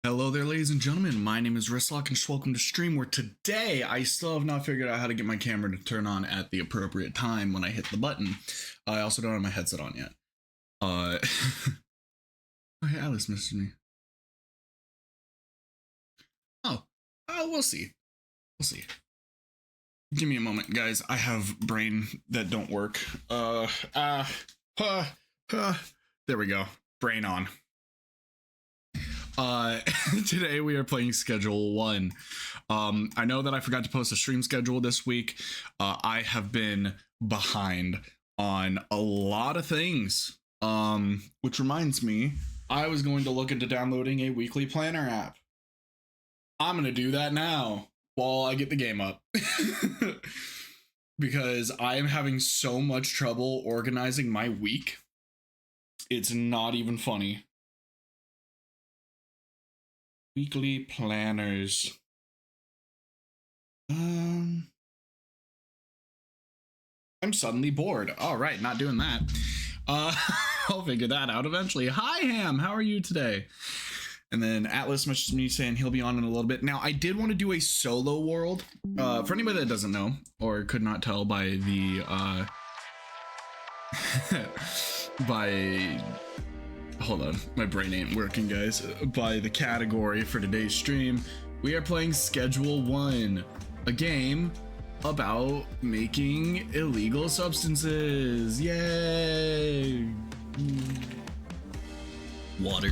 Hello there, ladies and gentlemen. My name is Wristlock, and just welcome to stream, where today I still have not figured out how to get my camera to turn on at the appropriate time when I hit the button. I also don't have my headset on yet. Oh, hey, Alice messaged me. Oh, we'll see. We'll see. Give me a moment, guys. I have brain that don't work. There we go. Brain on. Today we are playing Schedule 1. I know that I forgot to post a stream schedule this week. I have been behind on a lot of things. Which reminds me, I was going to look into downloading a weekly planner app. I'm going to do that now while I get the game up. Because I am having so much trouble organizing my week. It's not even funny. Weekly planners. I'm suddenly bored. All right, not doing that. I'll figure that out eventually. Hi, Ham. How are you today? And then Atlas messaged me saying he'll be on in a little bit. Now, I did want to do a solo world. For anybody that doesn't know or could not tell by the hold on, my brain ain't working, guys. By the category for today's stream, we are playing Schedule 1, a game about making illegal substances. Yay! Water.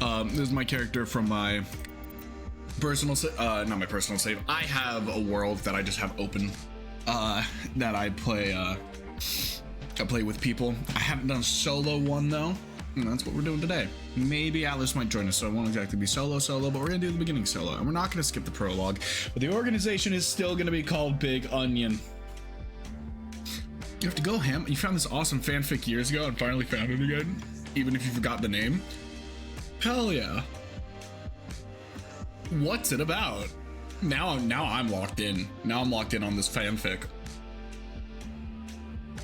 This is my character from my personal not my personal save. I have a world that I just have open that I play with people. I haven't done a solo one though. And that's what we're doing today. Maybe Atlas might join us, so it won't exactly be solo, but we're gonna do the beginning solo, and we're not gonna skip the prologue. But the organization is still gonna be called Big Onion. You have to go, Ham. You found this awesome fanfic years ago and finally found it again, even if you forgot the name. Hell yeah. What's it about? Now I'm locked in. Now I'm locked in on this fanfic.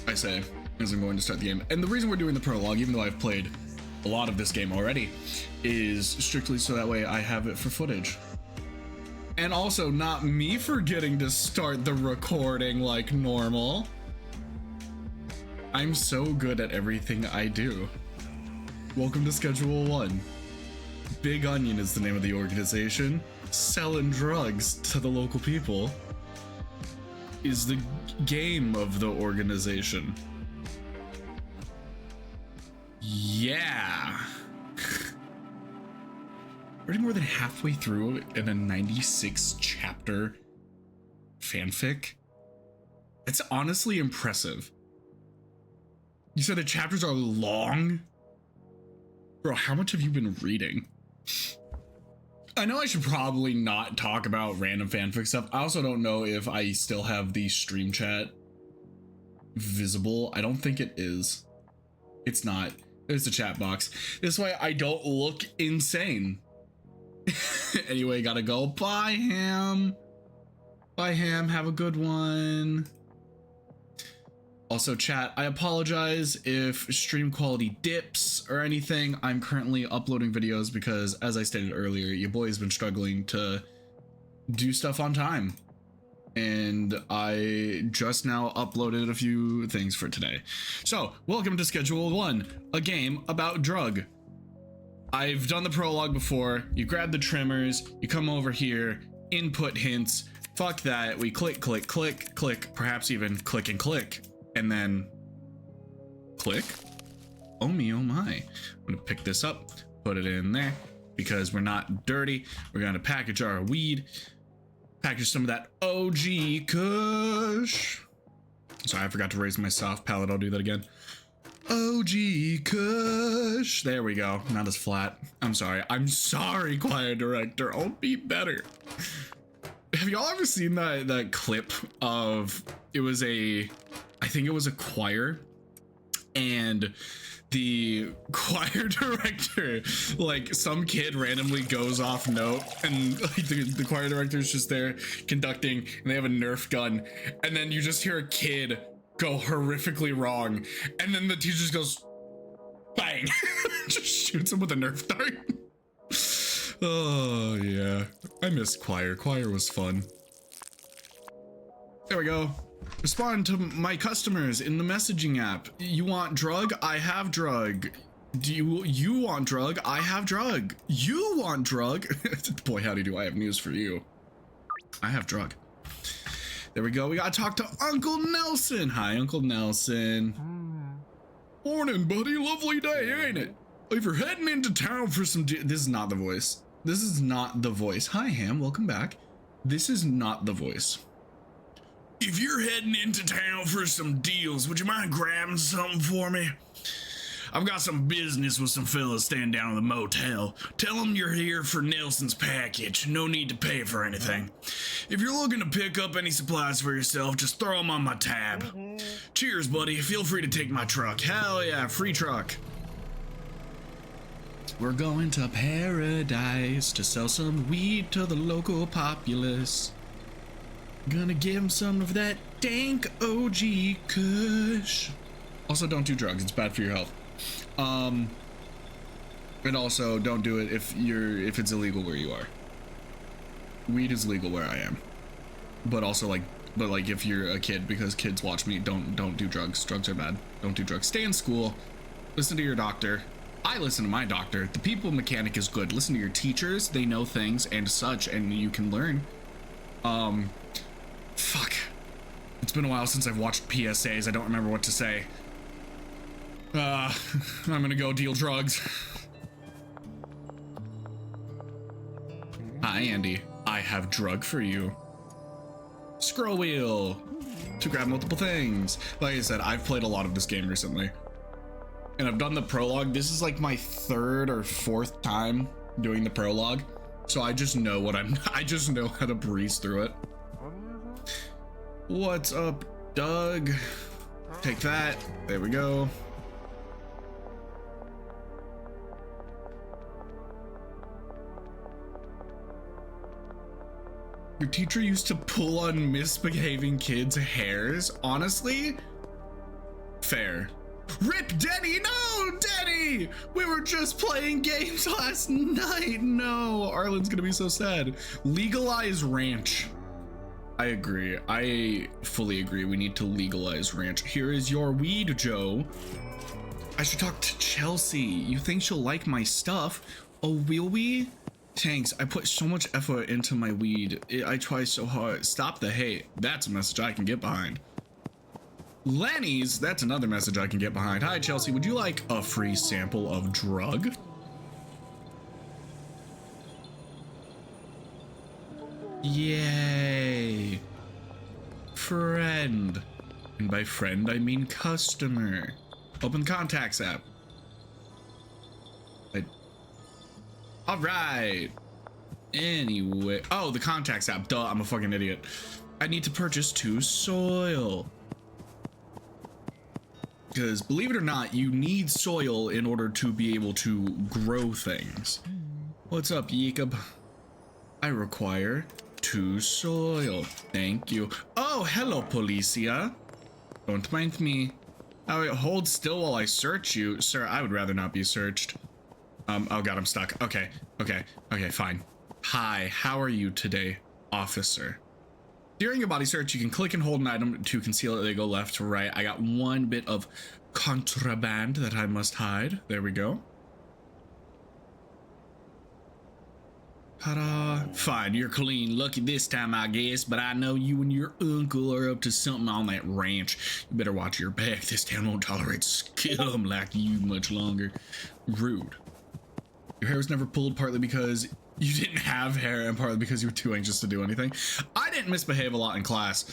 I say, as I'm going to start the game. And the reason we're doing the prologue, even though I've played a lot of this game already, is strictly so that way I have it for footage. And also not me forgetting to start the recording like normal. I'm so good at everything I do. Welcome to Schedule 1. Big Onion is the name of the organization. Selling drugs to the local people is the game of the organization. Yeah. Already more than halfway through in a 96 chapter fanfic. It's honestly impressive. You said the chapters are long? Bro, how much have you been reading? I know I should probably not talk about random fanfic stuff. I also don't know if I still have the stream chat visible. I don't think it is. It's not. There's the chat box. This way I don't look insane. Anyway, gotta go. Bye, Ham. Bye, Ham. Have a good one. Also, chat, I apologize if stream quality dips or anything. I'm currently uploading videos because, as I stated earlier, your boy has been struggling to do stuff on time. And I just now uploaded a few things for today. So, welcome to Schedule 1, a game about drug. I've done the prologue before. You grab the trimmers, you come over here, input hints, fuck that, we click, click, click, click, perhaps even click and click, and then click. Oh me, oh my. I'm gonna pick this up, put it in there, because we're not dirty. We're gonna package our weed. Package some of that OG Kush. Sorry, I forgot to raise my soft palette. I'll do that again. OG Kush. There we go. Not as flat. I'm sorry. I'm sorry, choir director. I'll be better. Have y'all ever seen that clip of, I think it was a choir, and the choir director, like, some kid randomly goes off note, and like the choir director is just there conducting, and they have a Nerf gun, and then you just hear a kid go horrifically wrong, and then the teacher just goes bang. Just shoots him with a Nerf dart. Oh, yeah. I missed choir. Choir was fun. There we go. Respond to my customers in the messaging app. You want drug? I have drug. Do you want drug? I have drug. You want drug? Boy, howdy do I have news for you. I have drug. There we go. We gotta talk to Uncle Nelson. Hi, Uncle Nelson. Morning, buddy. Lovely day, ain't it? If you're heading into town for some this is not the voice. This is not the voice. Hi, Ham. Welcome back. This is not the voice. If you're heading into town for some deals, would you mind grabbing something for me? I've got some business with some fellas staying down in the motel. Tell them you're here for Nelson's package. No need to pay for anything. If you're looking to pick up any supplies for yourself, just throw them on my tab. Cheers, buddy. Feel free to take my truck. Hell yeah, free truck. We're going to paradise to sell some weed to the local populace. Gonna give him some of that dank OG Kush. Also, don't do drugs. It's bad for your health. And also don't do it if it's illegal where you are. Weed is legal where I am. But also but if you're a kid, because kids watch me, don't do drugs. Drugs are bad. Don't do drugs. Stay in school. Listen to your doctor. I listen to my doctor. The people mechanic is good. Listen to your teachers. They know things and such, and you can learn. Fuck. It's been a while since I've watched PSAs. I don't remember what to say. I'm gonna go deal drugs. Hi, Andy. I have drug for you. Scroll wheel to grab multiple things. Like I said, I've played a lot of this game recently. And I've done the prologue. This is like my third or fourth time doing the prologue. So I just know I just know how to breeze through it. What's up, Doug? Take that. There we go. Your teacher used to pull on misbehaving kids' hairs. Honestly, fair. Rip Denny, no, Denny! We were just playing games last night. No, Arlen's gonna be so sad. Legalize ranch. I agree. I fully agree. We need to legalize ranch. Here is your weed, Joe. I should talk to Chelsea. You think she'll like my stuff? Oh, will we? Thanks. I put so much effort into my weed. I try so hard. Stop the hate. That's a message I can get behind. Lenny's, that's another message I can get behind. Hi, Chelsea. Would you like a free sample of drug? Yay. Friend. And by friend, I mean customer. Open contacts app. All right. Anyway. Oh, the contacts app. Duh, I'm a fucking idiot. I need to purchase 2 soil. Because believe it or not, you need soil in order to be able to grow things. What's up, Jacob? I require 2 soil. Thank you. Oh, hello, Policia. Don't mind me. Oh, hold still while I search you. Sir, I would rather not be searched. Oh god, I'm stuck. Okay, fine. Hi, how are you today, officer? During a body search, you can click and hold an item to conceal it. They go left to right. I got one bit of contraband that I must hide. There we go. Ta-da. Fine, you're clean. Lucky this time, I guess, but I know you and your uncle are up to something on that ranch. You better watch your back. This town won't tolerate scum like you much longer. Rude. Your hair was never pulled, partly because you didn't have hair and partly because you were too anxious to do anything. I didn't misbehave a lot in class,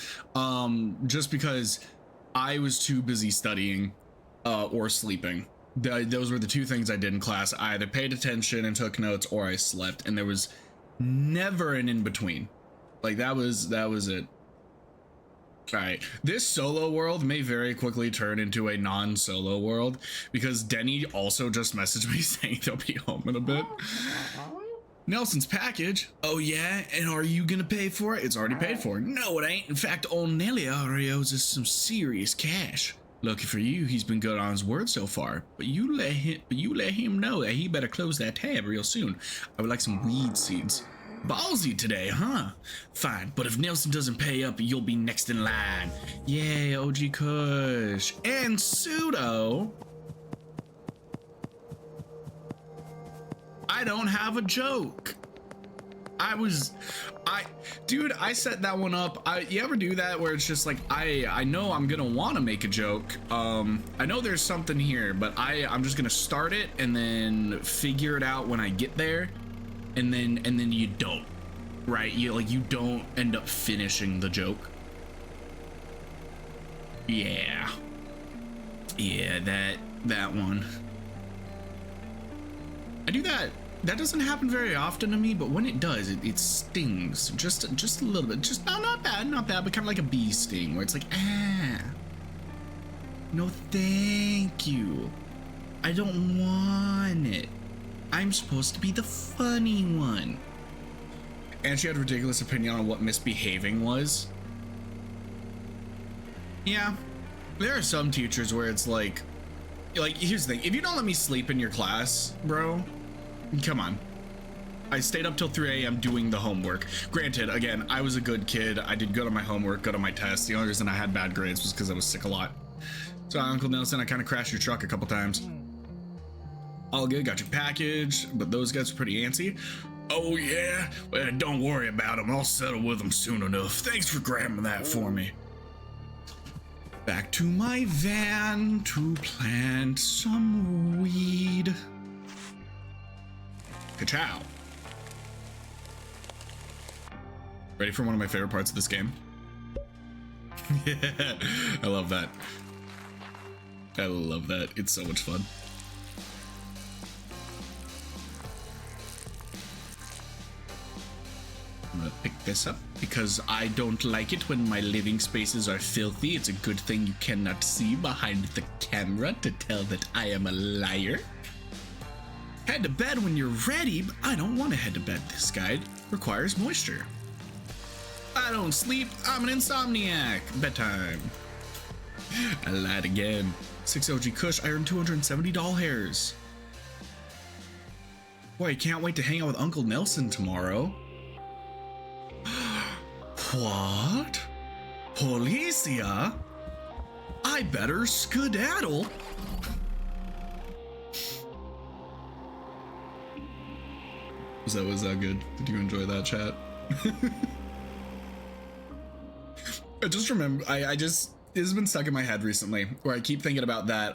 just because I was too busy studying or sleeping. Those were the 2 things I did in class. I either paid attention and took notes or I slept, and there was never an in-between. Like that was it. All right, this solo world may very quickly turn into a non-solo world because Denny also just messaged me saying they'll be home in a bit. Nelson's package. Oh yeah, and are you gonna pay for it? It's already paid for. No, it ain't. In fact, old Nelly already owes us some serious cash. Lucky for you, he's been good on his word so far. But you let him know that he better close that tab real soon. I would like some weed seeds. Ballsy today, huh? Fine, but if Nelson doesn't pay up, you'll be next in line. Yay, OG Kush. And Pseudo. I don't have a joke. Dude, I set that one up. You ever do that where it's just like, I know I'm gonna want to make a joke. I know there's something here, but I'm just gonna start it and then figure it out when I get there. And then you don't, right? You don't end up finishing the joke. Yeah, that one. I do that. That doesn't happen very often to me, but when it does, it stings just a little bit. Just not bad, but kind of like a bee sting, where it's like, no, thank you. I don't want it. I'm supposed to be the funny one. And she had a ridiculous opinion on what misbehaving was. Yeah, there are some teachers where it's like here's the thing. If you don't let me sleep in your class, bro, come on. I stayed up till 3 a.m. doing the homework. Granted, again, I was a good kid. I did good on my homework, good on my tests. The only reason I had bad grades was because I was sick a lot. So, Uncle Nelson, I kind of crashed your truck a couple times. All good, got your package, but those guys are pretty antsy. Oh yeah? Well, don't worry about them. I'll settle with them soon enough. Thanks for grabbing that for me. Back to my van to plant some weed. Ka-chow. Ready for one of my favorite parts of this game? Yeah, I love that. I love that. It's so much fun. I'm gonna pick this up because I don't like it when my living spaces are filthy. It's a good thing you cannot see behind the camera to tell that I am a liar. Head to bed when you're ready, but I don't want to head to bed. This guide requires moisture. I don't sleep. I'm an insomniac. Bedtime. I lied again. 6 OG Kush. I earned 270 doll hairs. Boy, I can't wait to hang out with Uncle Nelson tomorrow. What? Policia? I better skedaddle. Was that good? Did you enjoy that, chat? I just remember, this has been stuck in my head recently, where I keep thinking about that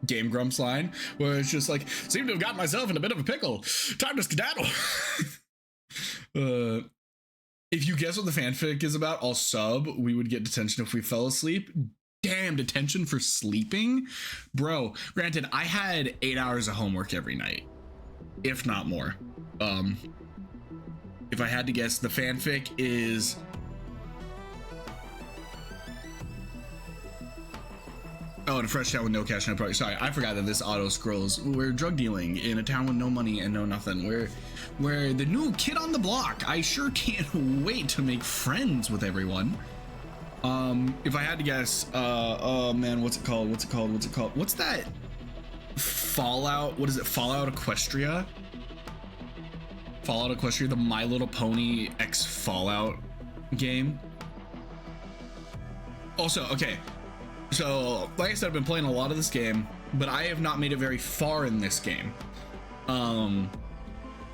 Game Grumps line, where it's just like, seem to have gotten myself in a bit of a pickle. Time to skedaddle. If you guess what the fanfic is about, I'll sub. We would get detention if we fell asleep. Damn, detention for sleeping? Bro, granted, I had 8 hours of homework every night, if not more. If I had to guess, the fanfic is... Oh, in a fresh town with no cash, no product. Sorry, I forgot that this auto scrolls. We're drug dealing in a town with no money and no nothing. We're the new kid on the block. I sure can't wait to make friends with everyone. If I had to guess, oh man, what's it called? What's that Fallout? What is it? Fallout Equestria? Fallout Equestria, the My Little Pony X Fallout game. Also, okay. So, like I said, I've been playing a lot of this game, but I have not made it very far in this game. In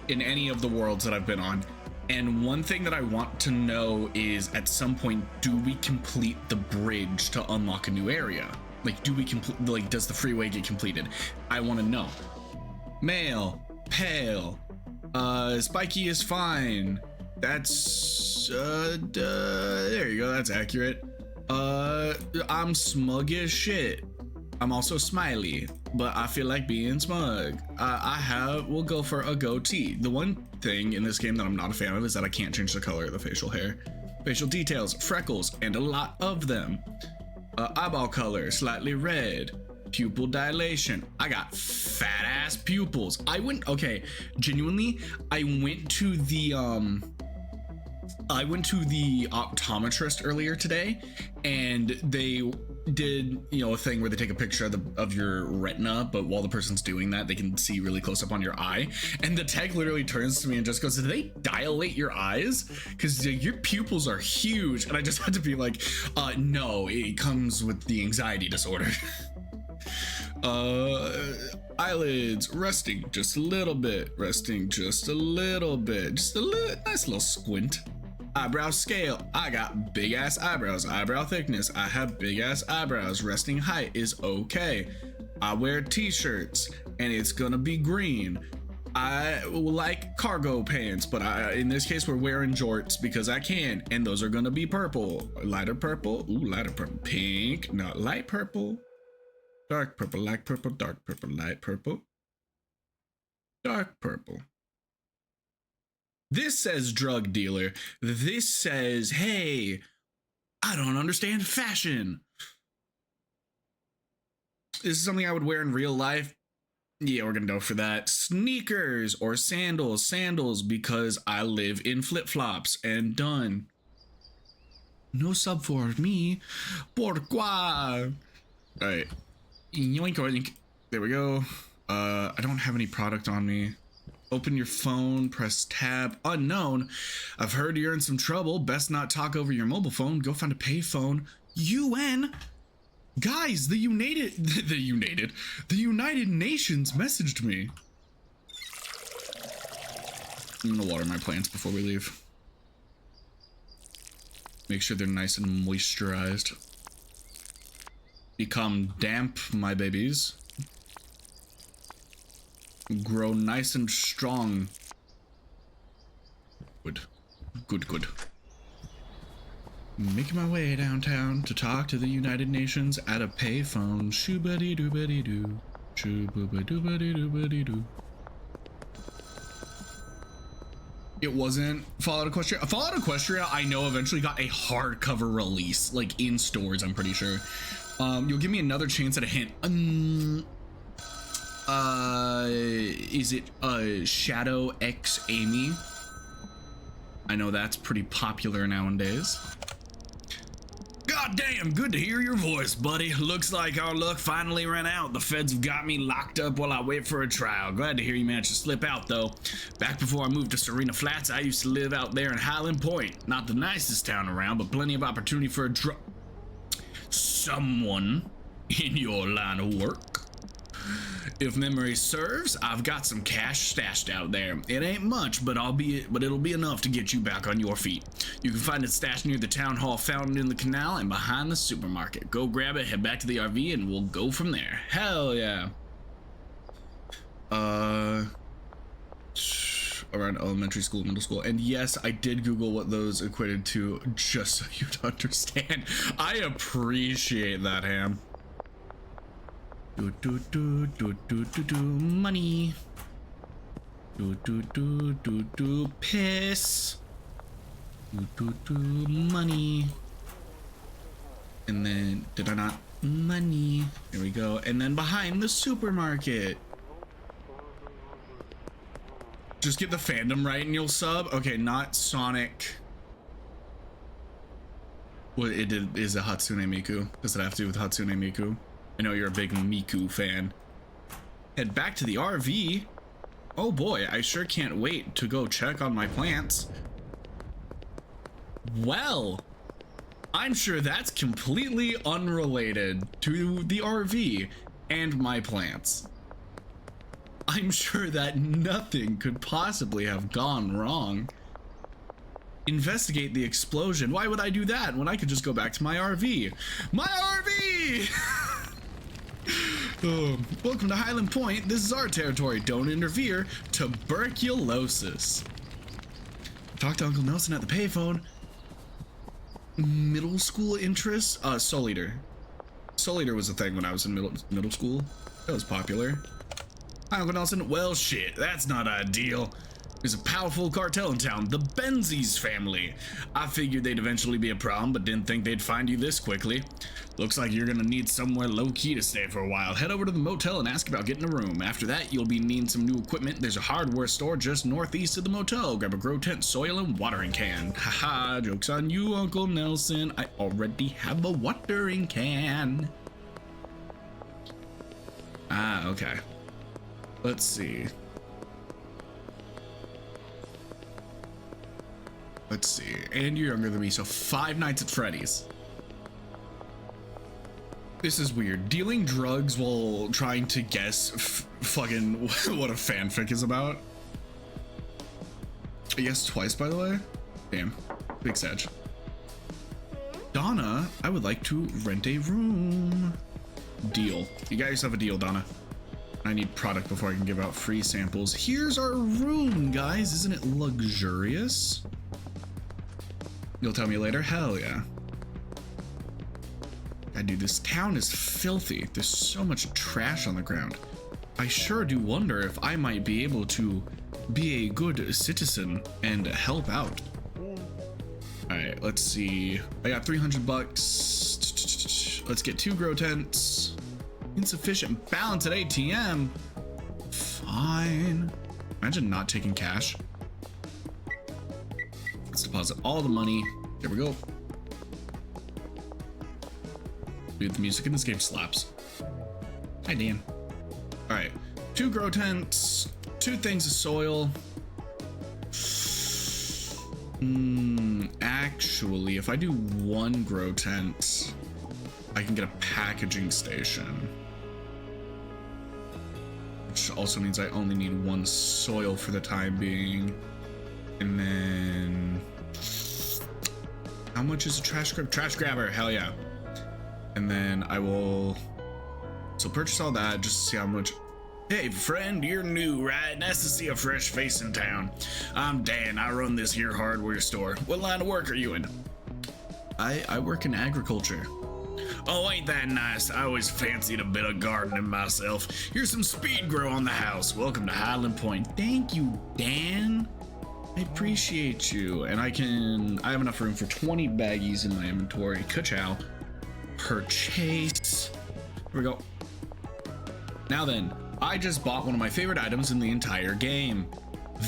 any of the worlds that I've been on. And one thing that I want to know is, at some point, do we complete the bridge to unlock a new area? Like, do we complete, like, does the freeway get completed? I want to know. Male, pale, spiky is fine. That's, there you go, that's accurate. I'm smug as shit. I'm also smiley, but I feel like being smug. We'll go for a goatee. The one thing in this game that I'm not a fan of is that I can't change the color of the facial hair. Facial details, freckles, and a lot of them. Eyeball color, slightly red. Pupil dilation. I got fat ass pupils. Genuinely, I went to the, I went to the optometrist earlier today, and they did, you know, a thing where they take a picture of your retina, but while the person's doing that, they can see really close up on your eye. And the tech literally turns to me and just goes, "Did they dilate your eyes? Because your pupils are huge." And I just had to be like, no, it comes with the anxiety disorder. Eyelids resting just a little bit, resting just a little bit, just a little, nice little squint. Eyebrow scale, I got big ass eyebrows. Eyebrow thickness, I have big ass eyebrows. Resting height is okay. I wear t-shirts and it's gonna be green. I like cargo pants, but in this case we're wearing jorts because I can, and those are gonna be purple. Lighter purple, ooh, lighter purple. Pink, not light purple. Dark purple, light purple, dark purple, light purple. Dark purple. This says drug dealer. This says, hey, I don't understand fashion. This is something I would wear in real life. Yeah, we're gonna go for that. Sneakers or sandals. Sandals because I live in flip-flops, and done. No sub for me. Pourquoi? All right. Yoink, yoink. There we go. I don't have any product on me. Open your phone, press tab. Unknown. I've heard you're in some trouble. Best not talk over your mobile phone. Go find a payphone. UN. Guys, the United Nations messaged me. I'm gonna water my plants before we leave. Make sure they're nice and moisturized. Become damp, my babies. Grow nice and strong. Good. Good, good. Making my way downtown to talk to the United Nations at a payphone. Shoo-ba-dee-doo-ba-dee-doo. Shoo-ba-ba-doo-ba-dee-doo-ba-dee-doo. It wasn't Fallout Equestria. Fallout Equestria, I know, eventually got a hardcover release, like in stores, I'm pretty sure. You'll give me another chance at a hint. Is it Shadow X Amy? I know that's pretty popular nowadays. God damn, good to hear your voice, buddy. Looks like our luck finally ran out. The feds have got me locked up while I wait for a trial. Glad to hear you managed to slip out, though. Back before I moved to Serena Flats, I used to live out there in Highland Point. Not the nicest town around, but plenty of opportunity for a someone in your line of work. If memory serves, I've got some cash stashed out there. It ain't much, but it'll be enough to get you back on your feet. You can find it stashed near the town hall fountain in the canal and behind the supermarket. Go grab it, head back to the RV, and we'll go from there. Hell yeah. Around elementary school, middle school. And yes, I did Google what those equated to, just so you'd understand. I appreciate that, Ham. Money. Piss. Money. And then did I not? Money. There we go. And then behind the supermarket. Just get the fandom right and you'll sub. Okay, not Sonic. Well, is a Hatsune Miku. Does it have to do with Hatsune Miku? I know you're a big Miku fan. Head back to the RV. Oh boy, I sure can't wait to go check on my plants. Well, I'm sure that's completely unrelated to the RV and my plants. I'm sure that nothing could possibly have gone wrong. Investigate the explosion. Why would I do that when I could just go back to my RV? My RV! Welcome to Highland Point. This is our territory. Don't interfere. Tuberculosis. Talk to Uncle Nelson at the payphone. Middle school interests? Soul Eater. Soul Eater was a thing when I was in middle school. That was popular. Hi, Uncle Nelson. Well, shit, that's not ideal. There's a powerful cartel in town, the Benzies family. I figured they'd eventually be a problem, but didn't think they'd find you this quickly. Looks like you're gonna need somewhere low-key to stay for a while. Head over to the motel and ask about getting a room. After that, you'll be needing some new equipment. There's a hardware store just northeast of the motel. Grab a grow tent, soil, and watering can. Haha, joke's on you, Uncle Nelson. I already have a watering can. Ah, okay. Let's see. And you're younger than me, so 5 Nights at Freddy's. This is weird. Dealing drugs while trying to guess fucking what a fanfic is about. I guessed twice, by the way. Damn. Big sedge. Donna, I would like to rent a room. Deal. You got yourself a deal, Donna. I need product before I can give out free samples. Here's our room, guys. Isn't it luxurious? You'll tell me later? Hell yeah. God, dude, this town is filthy. There's so much trash on the ground. I sure do wonder if I might be able to be a good citizen and help out. All right, let's see. I got 300 bucks. Let's get 2 grow tents. Insufficient balance at ATM. Fine. Imagine not taking cash. Let's deposit all the money. There we go. Dude, the music in this game slaps. Hi, Dan. All right, 2 grow tents, 2 things of soil. Actually, if I do 1 grow tent, I can get a packaging station. Which also means I only need 1 soil for the time being. And then, how much is a trash grabber? Trash grabber, hell yeah. And then I will, so purchase all that just to see how much. Hey friend, you're new, right? Nice to see a fresh face in town. I'm Dan, I run this here hardware store. What line of work are you in? I work in agriculture. Oh, ain't that nice? I always fancied a bit of gardening myself. Here's some speed grow on the house. Welcome to Highland Point. Thank you, Dan. I appreciate you. And I have enough room for 20 baggies in my inventory. Ka-chow. Purchase. Here we go. Now then, I just bought one of my favorite items in the entire game,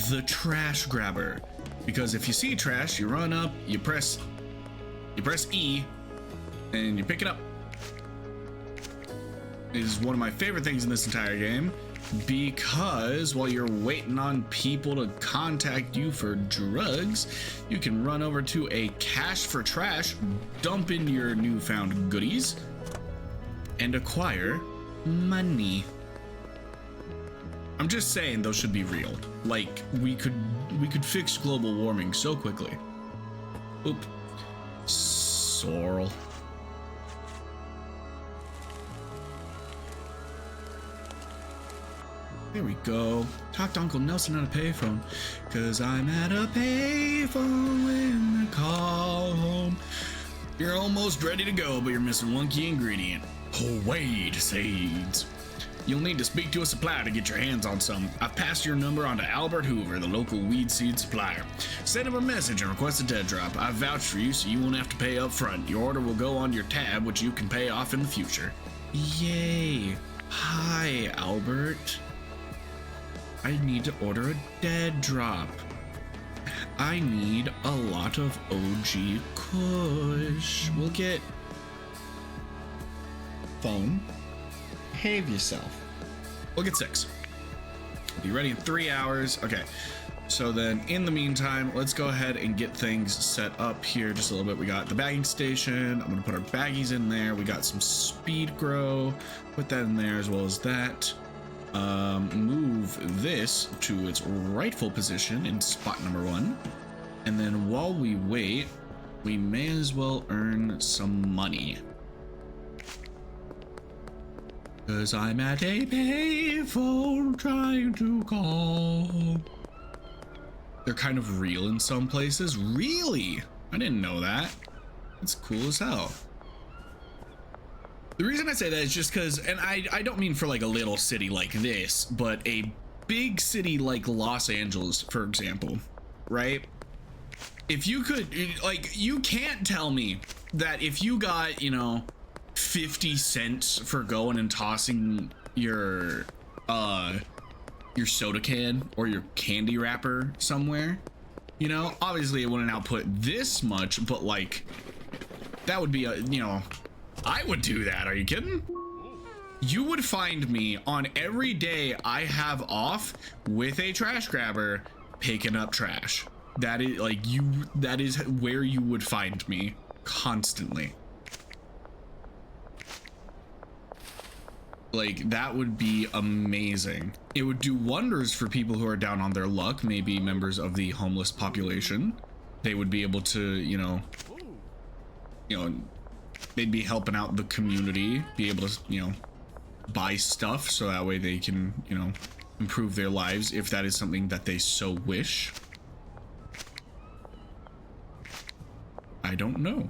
the trash grabber. Because if you see trash, you run up, you press E, and you pick it up. It is one of my favorite things in this entire game, because while you're waiting on people to contact you for drugs, you can run over to a cash for trash, dump in your newfound goodies, and acquire money. I'm just saying those should be real. Like, we could fix global warming so quickly. Oop. Sorrel. There we go. Talk to Uncle Nelson on a payphone, cause I'm at a payphone when I call home. You're almost ready to go, but you're missing one key ingredient. Weed seeds. You'll need to speak to a supplier to get your hands on some. I've passed your number on to Albert Hoover, the local weed seed supplier. Send him a message and request a dead drop. I've vouched for you, so you won't have to pay up front. Your order will go on your tab, which you can pay off in the future. Yay. Hi, Albert. I need to order a dead drop. I need a lot of OG Kush. We'll get phone. Behave yourself. We'll get 6. Be ready in 3 hours. Okay. So then in the meantime, let's go ahead and get things set up here just a little bit. We got the bagging station. I'm going to put our baggies in there. We got some speed grow. Put that in there as well as that. Move this to its rightful position in spot number 1. And then while we wait, we may as well earn some money. Cause I'm at a payphone trying to call. They're kind of real in some places. Really? I didn't know that. That's cool as hell. The reason I say that is just because, and I don't mean for like a little city like this, but a big city like Los Angeles, for example, right? If you could, like, you can't tell me that if you got, you know, 50 cents for going and tossing your soda can or your candy wrapper somewhere, you know, obviously it wouldn't output this much, but like that would be a, you know, I would do that. Are you kidding? You would find me on every day I have off with a trash grabber picking up trash. That is like that is where you would find me constantly. Like that would be amazing. It would do wonders for people who are down on their luck, maybe members of the homeless population. They would be able to, you know, they'd be helping out the community, be able to, you know, buy stuff so that way they can, you know, improve their lives if that is something that they so wish. I don't know.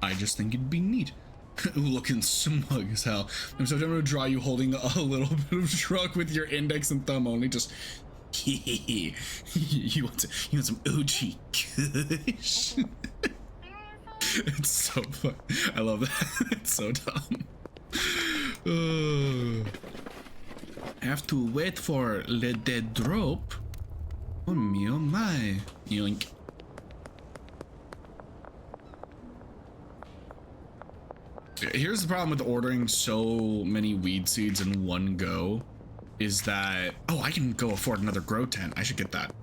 I just think it'd be neat. Looking smug as hell. I'm gonna draw you holding a little bit of truck with your index and thumb only. Just you want some OG kush. It's so fun. I love that. It's so dumb. Have to wait for let that drop. Oh me, oh my. Yoink. Here's the problem with ordering so many weed seeds in one go is that, oh, I can go afford another grow tent. I should get that.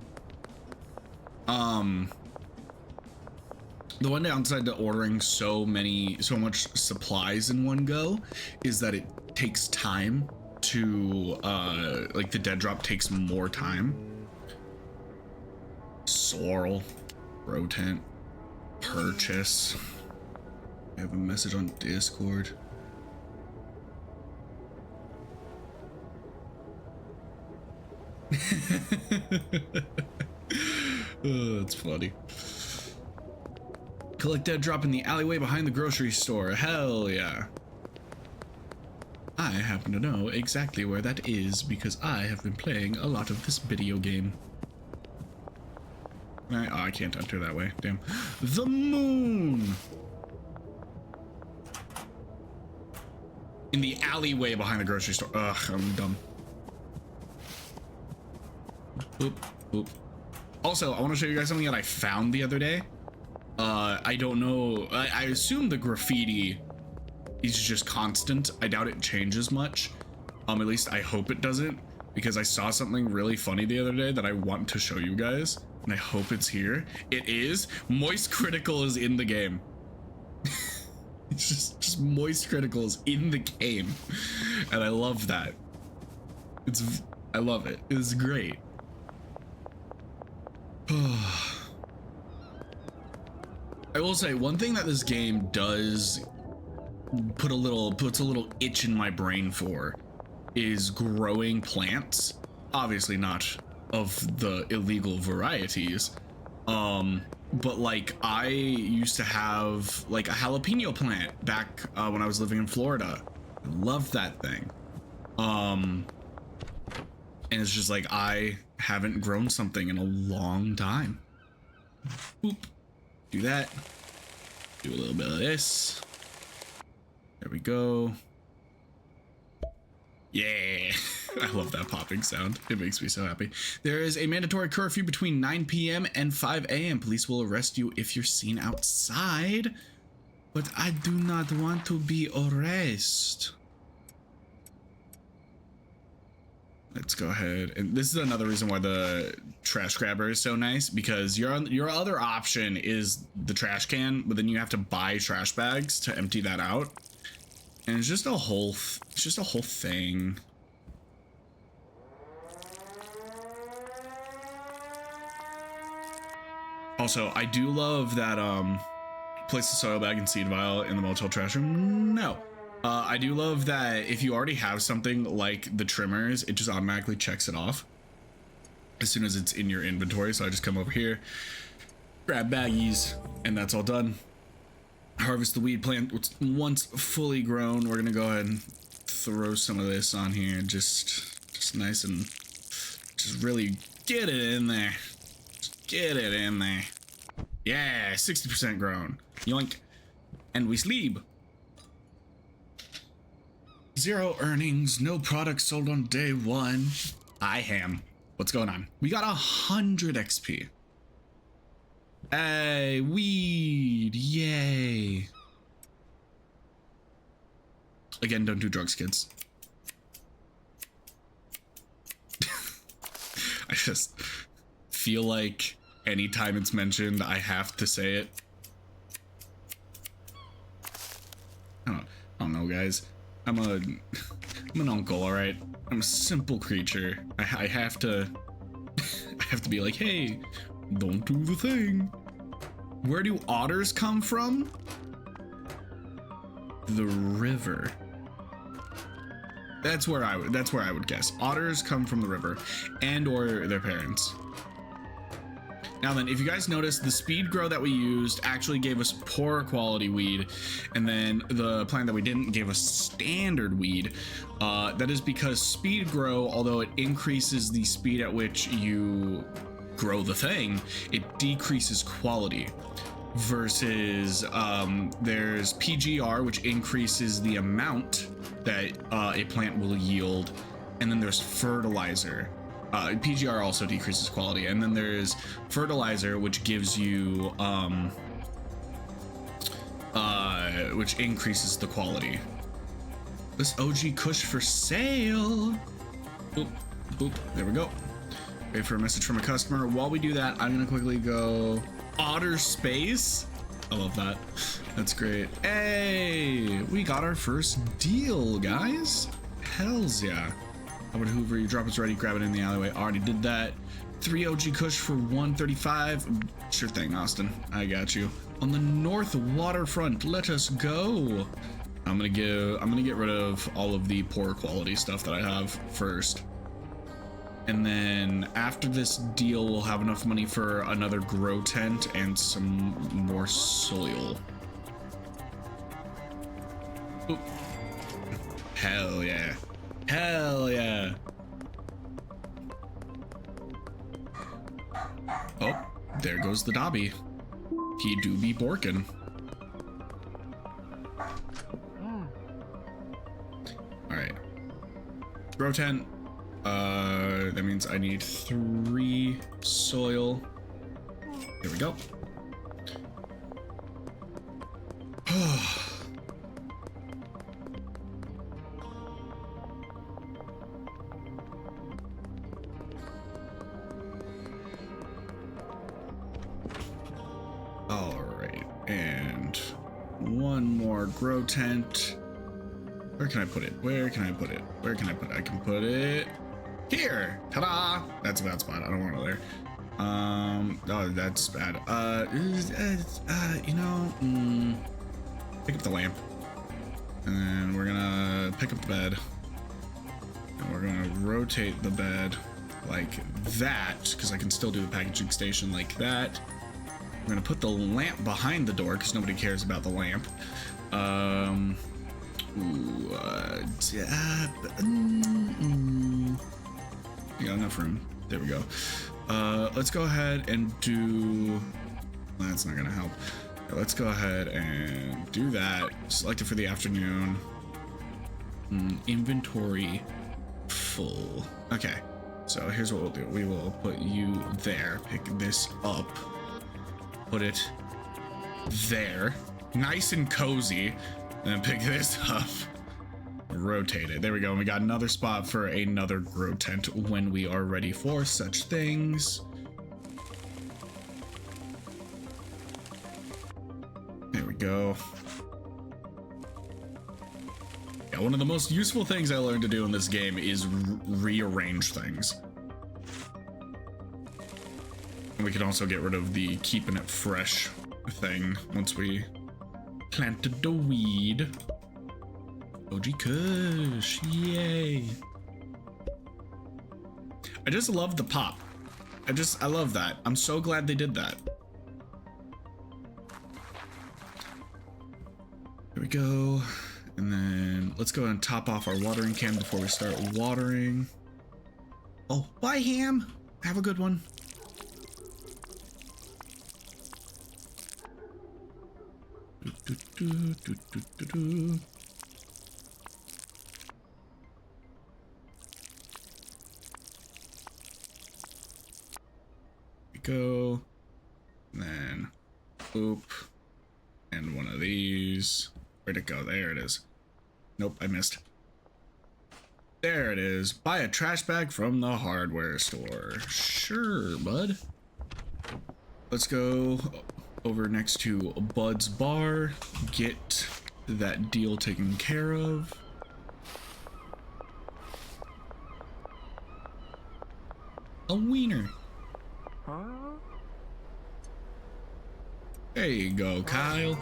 The one downside to ordering so much supplies in one go is that it takes time to, like the dead drop takes more time. Sorrel, grow tent, purchase. I have a message on Discord. Oh, that's funny. Collect dead drop in the alleyway behind the grocery store. Hell yeah. I happen to know exactly where that is because I have been playing a lot of this video game. I can't enter that way. Damn. The moon! In the alleyway behind the grocery store. Ugh, I'm dumb. Oop, oop. Also, I want to show you guys something that I found the other day. I don't know. I assume the graffiti is just constant. I doubt it changes much. At least I hope it doesn't, because I saw something really funny the other day that I want to show you guys, and I hope it's here. It is. Moist Critical is in the game. It's just Moist Criticals in the game, and I love that. I love it. It's great. I will say one thing that this game does puts a little itch in my brain for is growing plants. Obviously not of the illegal varieties. But like I used to have like a jalapeno plant back when I was living in Florida. I loved that thing. And it's just like I haven't grown something in a long time. Boop. Do that. Do a little bit of this. There we go. Yeah. I love that popping sound. It makes me so happy. There is a mandatory curfew between 9 p.m. and 5 a.m. Police will arrest you if you're seen outside. But I do not want to be arrested. Let's go ahead. And this is another reason why the trash grabber is so nice, because your other option is the trash can, but then you have to buy trash bags to empty that out. And it's just a whole thing. Also, I do love that place the soil bag and seed vial in the motel trash room. No. I do love that if you already have something like the trimmers, it just automatically checks it off as soon as it's in your inventory. So I just come over here, grab baggies, and that's all done. Harvest the weed plant. Once fully grown, we're gonna go ahead and throw some of this on here. Just nice and just really get it in there. Just get it in there. Yeah, 60% grown. Yoink. And we sleep. 0 earnings, no products sold on day 1. I ham. What's going on? We got 100 XP. Hey, weed, yay. Again, don't do drugs, kids. I just feel like anytime it's mentioned, I have to say it. I don't know, guys. I'm an uncle, all right? I'm a simple creature. I have to I have to be like, hey, don't do the thing. Where do otters come from? The river. That's where I would guess. Otters come from the river and or their parents. Now then, if you guys notice, the speed grow that we used actually gave us poor quality weed, and then the plant that we didn't gave us standard weed. That is because speed grow, although it increases the speed at which you grow the thing, it decreases quality. Versus there's PGR, which increases the amount that a plant will yield, and then there's fertilizer. PGR also decreases quality, and then there's fertilizer, which gives you which increases the quality. This OG Kush for sale. Boop, boop. There we go. Wait for a message from a customer. While we do that, I'm gonna quickly go Otter Space. I love that. That's great. Hey, we got our first deal, guys. Hells yeah. Howard Hoover, your drop is ready. Grab it in the alleyway. Already did that. 3 OG Kush for 135. Sure thing, Austin. I got you. On the north waterfront, let us go. I'm gonna get rid of all of the poor quality stuff that I have first. And then after this deal, we'll have enough money for another grow tent and some more soil. Ooh. Hell yeah. Hell yeah. Oh, there goes the Dobby. He do be borkin'. All right. Grow tent. That means I need 3 soil. There we go. All right, and one more grow tent. Where can I put it? Where can I put it? Where can I put it? I can put it here. Ta-da! That's a bad spot. I don't want it there. Oh, that's bad. You know, pick up the lamp, and then we're gonna pick up the bed, and we're gonna rotate the bed like that, because I can still do the packaging station like that. We're gonna put the lamp behind the door because nobody cares about the lamp. You got enough room. There we go. Let's go ahead and do. That's not gonna help. Let's go ahead and do that. Select it for the afternoon. Inventory full. Okay. So here's what we'll do. We will put you there. Pick this up. Put it there. Nice and cozy. And then pick this up. Rotate it. There we go. And we got another spot for another grow tent when we are ready for such things. There we go. Yeah, one of the most useful things I learned to do in this game is rearrange things. And we can also get rid of the keeping it fresh thing once we planted the weed. OG Kush, yay. I just love the pop. I love that. I'm so glad they did that. There we go. And then let's go and top off our watering can before we start watering. Oh, bye, Ham. Have a good one. go. And then oop. And one of these. Where'd it go? There it is. Nope, I missed. There it is. Buy a trash bag from the hardware store. Sure, bud. Let's go over next to Bud's Bar. Get that deal taken care of. A wiener. There you go, Kyle.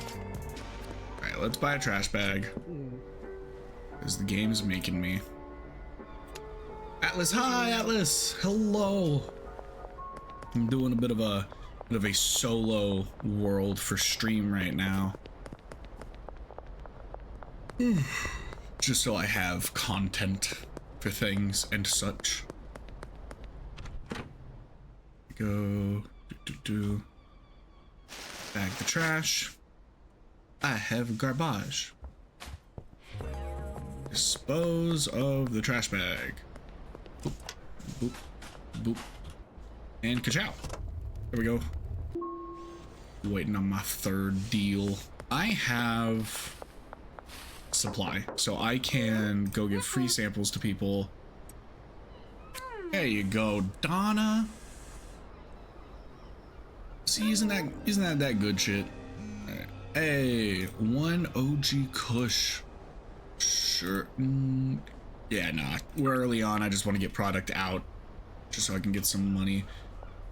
Alright, let's buy a trash bag. Because the game's making me. Atlas, hi Atlas! Hello! I'm doing a bit of a solo world for stream right now. Just so I have content for things and such. Go bag the trash. I have garbage. Dispose of the trash bag. Boop, boop, boop. And ka-chow. There we go. Waiting on my third deal. I have supply, so I can go give free samples to people. There you go, Donna. See, isn't that good shit? Right. Hey, one OG Kush. Sure. Yeah, nah. We're early on. I just want to get product out, just so I can get some money.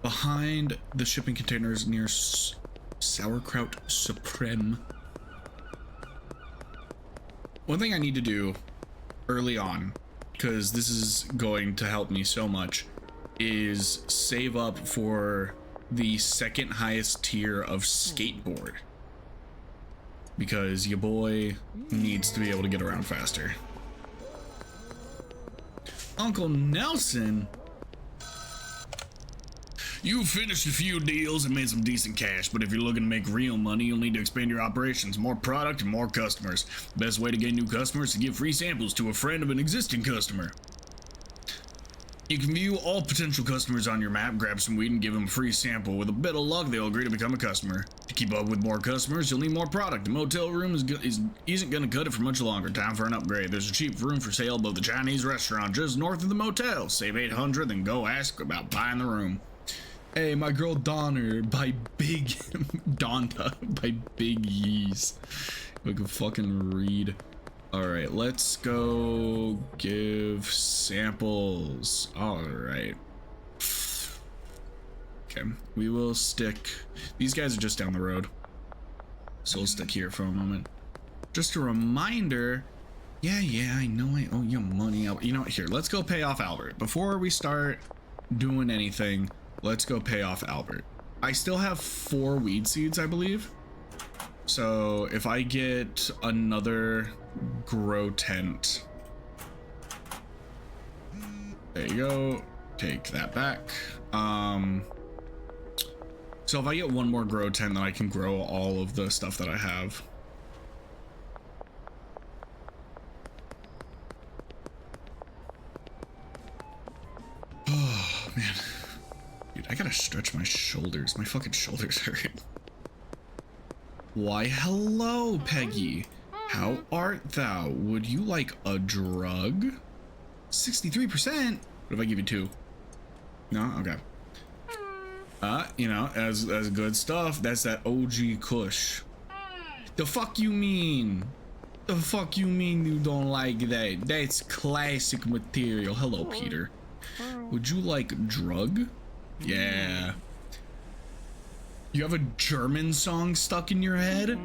Behind the shipping containers near Sauerkraut Supreme. One thing I need to do early on, because this is going to help me so much, is save up for the second highest tier of skateboard, because your boy needs to be able to get around faster. Uncle Nelson, you finished a few deals and made some decent cash, but if you're looking to make real money, you'll need to expand your operations. More product and more customers. Best way to gain new customers is to give free samples to a friend of an existing customer. You can view all potential customers on your map, grab some weed and give them a free sample. With a bit of luck, they'll agree to become a customer. To keep up with more customers, you'll need more product. The motel room isn't going to cut it for much longer. Time for an upgrade. There's a cheap room for sale above the Chinese restaurant just north of the motel. Save $800, then go ask about buying the room. Hey, my girl Donner by Big Donta by Big Yeez. We can fucking read. Alright, let's go give samples. Alright. Okay, we will stick. These guys are just down the road, so we'll stick here for a moment. Just a reminder. Yeah, I know I owe you money. You know what? Here, let's go pay off Albert. Before we start doing anything, let's go pay off Albert. I still have 4 weed seeds, I believe. So if I get another grow tent, there you go, take that back. So if I get one more grow tent, then I can grow all of the stuff that I have. Oh man, dude, I gotta stretch my shoulders. My fucking shoulders hurt. Why, hello, Peggy. How art thou? Would you like a drug? 63%? What if I give you 2? No? Okay. You know, as good stuff. That's that OG Kush. The fuck you mean? The fuck you mean you don't like that? That's classic material. Hello, Peter. Would you like drug? Yeah. You have a German song stuck in your head?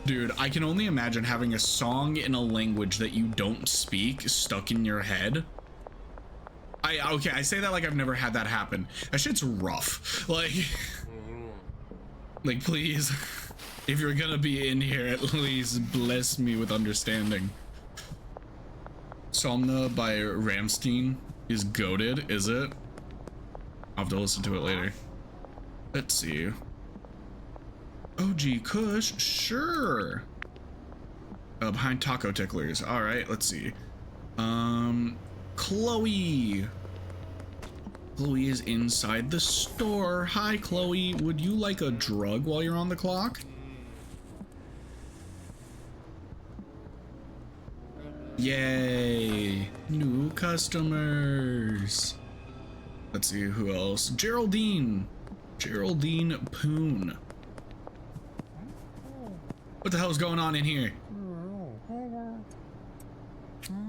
Dude, I can only imagine having a song in a language that you don't speak stuck in your head. Okay, I say that like I've never had that happen. That shit's rough. Like, please, if you're gonna be in here, at least bless me with understanding. Somna by Rammstein is goated, is it? I'll have to listen to it later. Let's see. OG Kush, sure. Behind Taco Ticklers. All right, let's see. Chloe. Chloe is inside the store. Hi, Chloe. Would you like a drug while you're on the clock? Yay! New customers. Let's see who else. Geraldine. Geraldine Poon. What the hell's going on in here?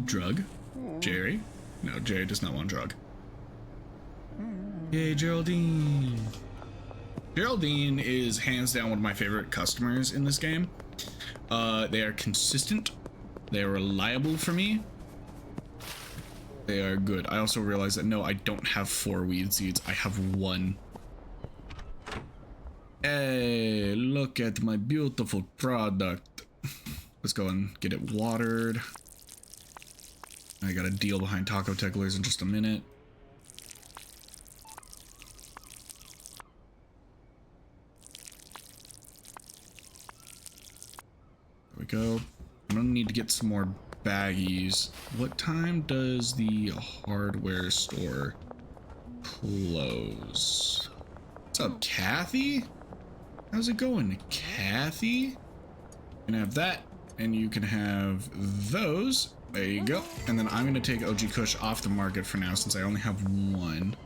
Drug? Jerry? No, Jerry does not want drug. Yay, Geraldine. Geraldine is hands down one of my favorite customers in this game. They are consistent. They are reliable for me. They are good. I also realized that no, I don't have 4 weed seeds. I have 1. Hey, look at my beautiful product. Let's go and get it watered. I got a deal behind taco ticklers in just a minute. There we go. I'm gonna need to get some more baggies. What time does the hardware store close? What's up, Kathy? How's it going, Kathy? You can have that, and you can have those. There you go. And then I'm gonna take OG Kush off the market for now since I only have 1.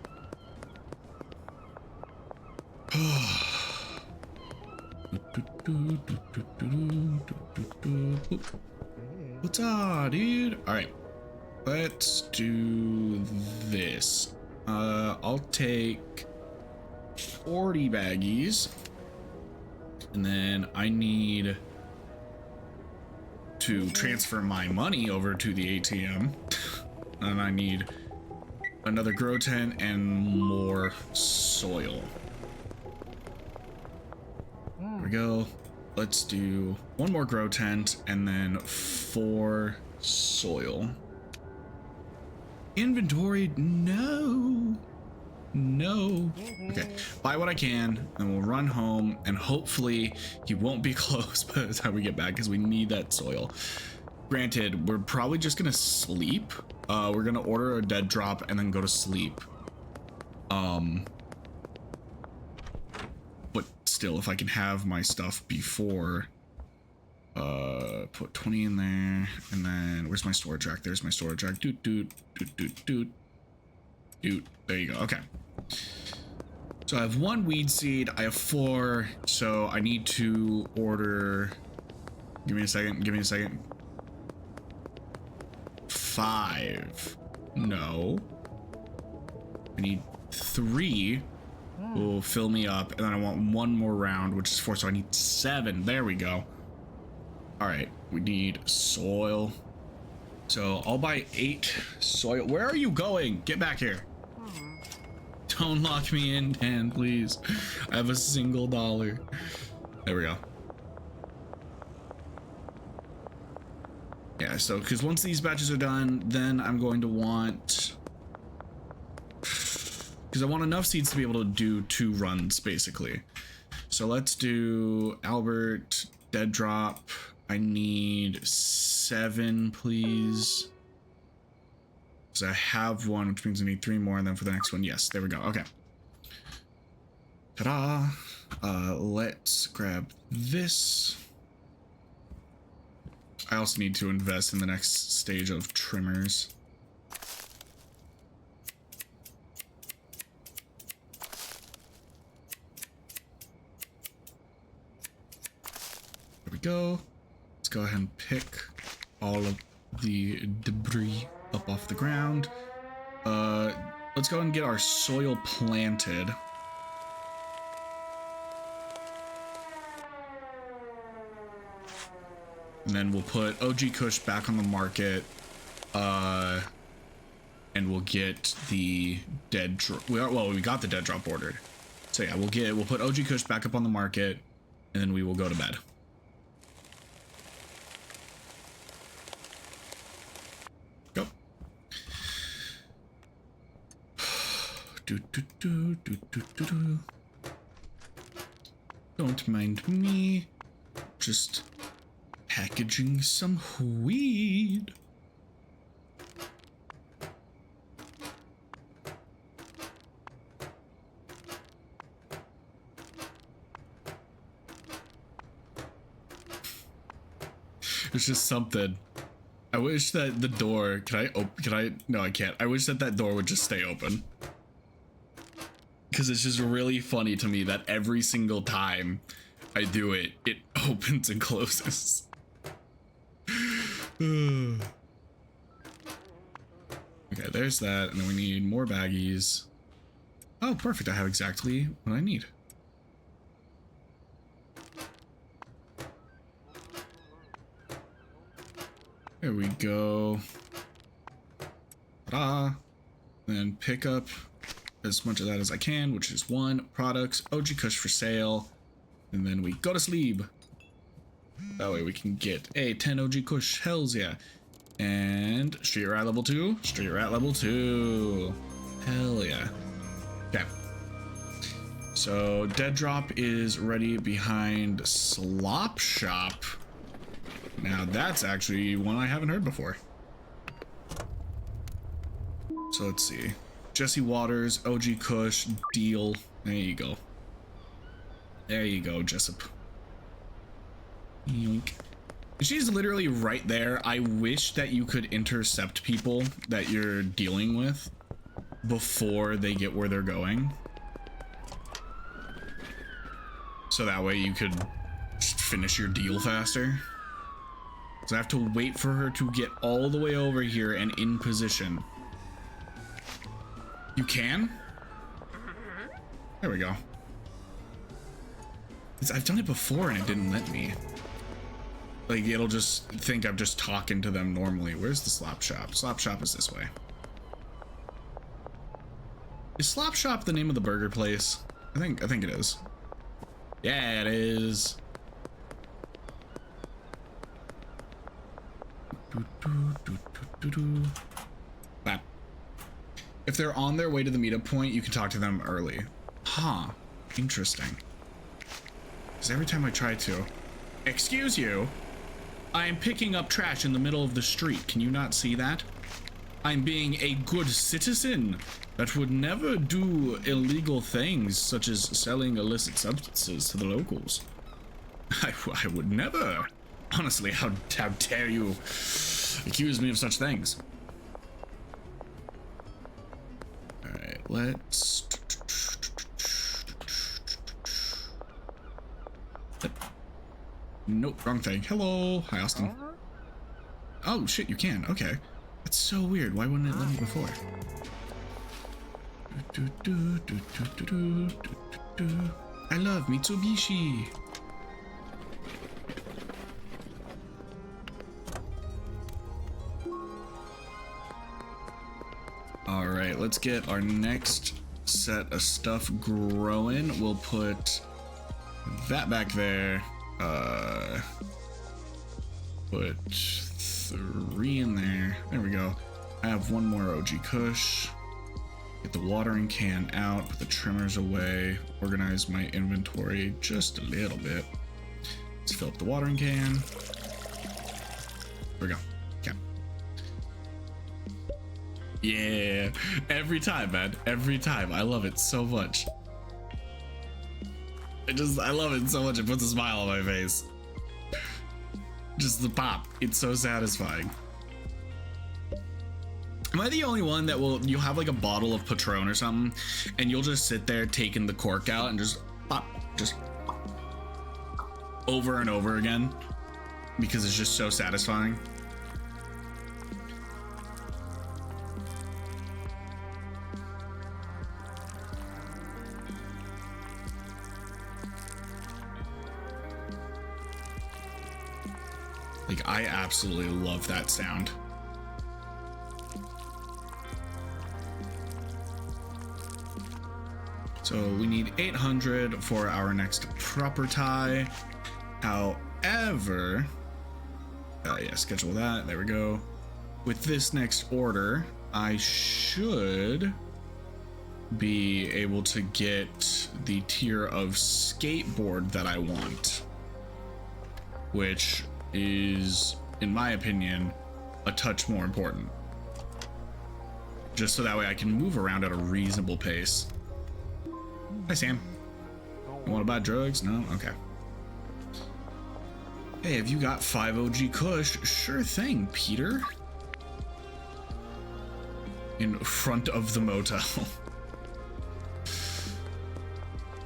What's up, dude? All right, let's do this. I'll take 40 baggies, and then I need to transfer my money over to the ATM, and I need another grow tent and more soil. There we go. Let's do 1 more grow tent and then 4 soil. Inventory, no. Okay, buy what I can, and we'll run home, and hopefully he won't be closed by the time we get back because we need that soil. Granted, we're probably just gonna sleep. We're gonna order a dead drop and then go to sleep. But still, if I can have my stuff before, put 20 in there, and then where's my storage rack? There's my storage rack. Doot. There you go. Okay. So I have 1 weed seed. I have 4. So I need to order. Give me a second. 5. No. I need 3. Will fill me up, and then I want 1 more round, which is 4. So I need 7. There we go. All right. We need soil. So I'll buy 8 soil. Where are you going? Get back here. Don't lock me in, Dan, please. I have a single $1. There we go. Yeah, so because once these batches are done, then I'm going to want, because I want enough seeds to be able to do 2 runs basically. So let's do Albert dead drop. I need 7, please. So I have 1, which means I need 3 more, and then for the next one, yes, there we go. Okay. Ta-da! Let's grab this. I also need to invest in the next stage of trimmers. There we go. Let's go ahead and pick all of the debris up off the ground. Let's go and get our soil planted. And then we'll put OG Kush back on the market. And we'll get the dead drop. Well, we got the dead drop ordered. So yeah, we'll put OG Kush back up on the market, and then we will go to bed. Go. Don't mind me. Just packaging some weed. There's just something. I wish that the door, no, I can't. I wish that that door would just stay open. Because it's just really funny to me that every single time I do it, it opens and closes. Okay, there's that. And then we need more baggies. Oh, perfect. I have exactly what I need. There we go. Ta-da. Then pick up as much of that as I can, which is 1 products, OG Kush for sale. And then we go to sleep. That way we can get a 10 OG Kush. Hells yeah. And Street Rat level 2. Street Rat level 2. Hell yeah. Okay. So Dead Drop is ready behind Slop Shop. Now that's actually one I haven't heard before. So let's see. Jesse Waters, OG Kush, deal. There you go. There you go, Jessup. Yoink. She's literally right there. I wish that you could intercept people that you're dealing with before they get where they're going. So that way you could just finish your deal faster. So I have to wait for her to get all the way over here and in position. You can? There we go. I've done it before and it didn't let me. Like, it'll just think I'm just talking to them normally. Where's the Slop Shop? Slop Shop is this way. Is Slop Shop the name of the burger place? I think it is. Yeah, it is. Bap. If they're on their way to the meetup point, you can talk to them early. Huh. Interesting. Because every time I try to... Excuse you. I am picking up trash in the middle of the street. Can you not see that? I'm being a good citizen that would never do illegal things such as selling illicit substances to the locals. I would never. Honestly, how dare you accuse me of such things? Alright, let's... Nope, wrong thing. Hello. Hi, Austin. Oh, shit, you can. Okay. That's so weird. Why wouldn't it let me before? I love Mitsubishi. All right, let's get our next set of stuff growing. We'll put that back there. Put 3 in there. There we go. I have 1 more OG Kush. Get the watering can out, put the trimmers away, organize my inventory just a little bit. Let's fill up the watering can. There we go. Okay. Yeah, every time, man. Every time. I love it so much. I love it so much. It puts a smile on my face. Just the pop. It's so satisfying. Am I the only one that you'll have like a bottle of Patron or something and you'll just sit there taking the cork out and just pop, over and over again because it's just so satisfying? Like, I absolutely love that sound. So we need 800 for our next proper tie. However, yeah, schedule that. There we go. With this next order, I should be able to get the tier of skateboard that I want, which is, in my opinion, a touch more important. Just so that way I can move around at a reasonable pace. Hi, Sam. You want to buy drugs? No? Okay. Hey, have you got 5 OG Kush? Sure thing, Peter. In front of the motel.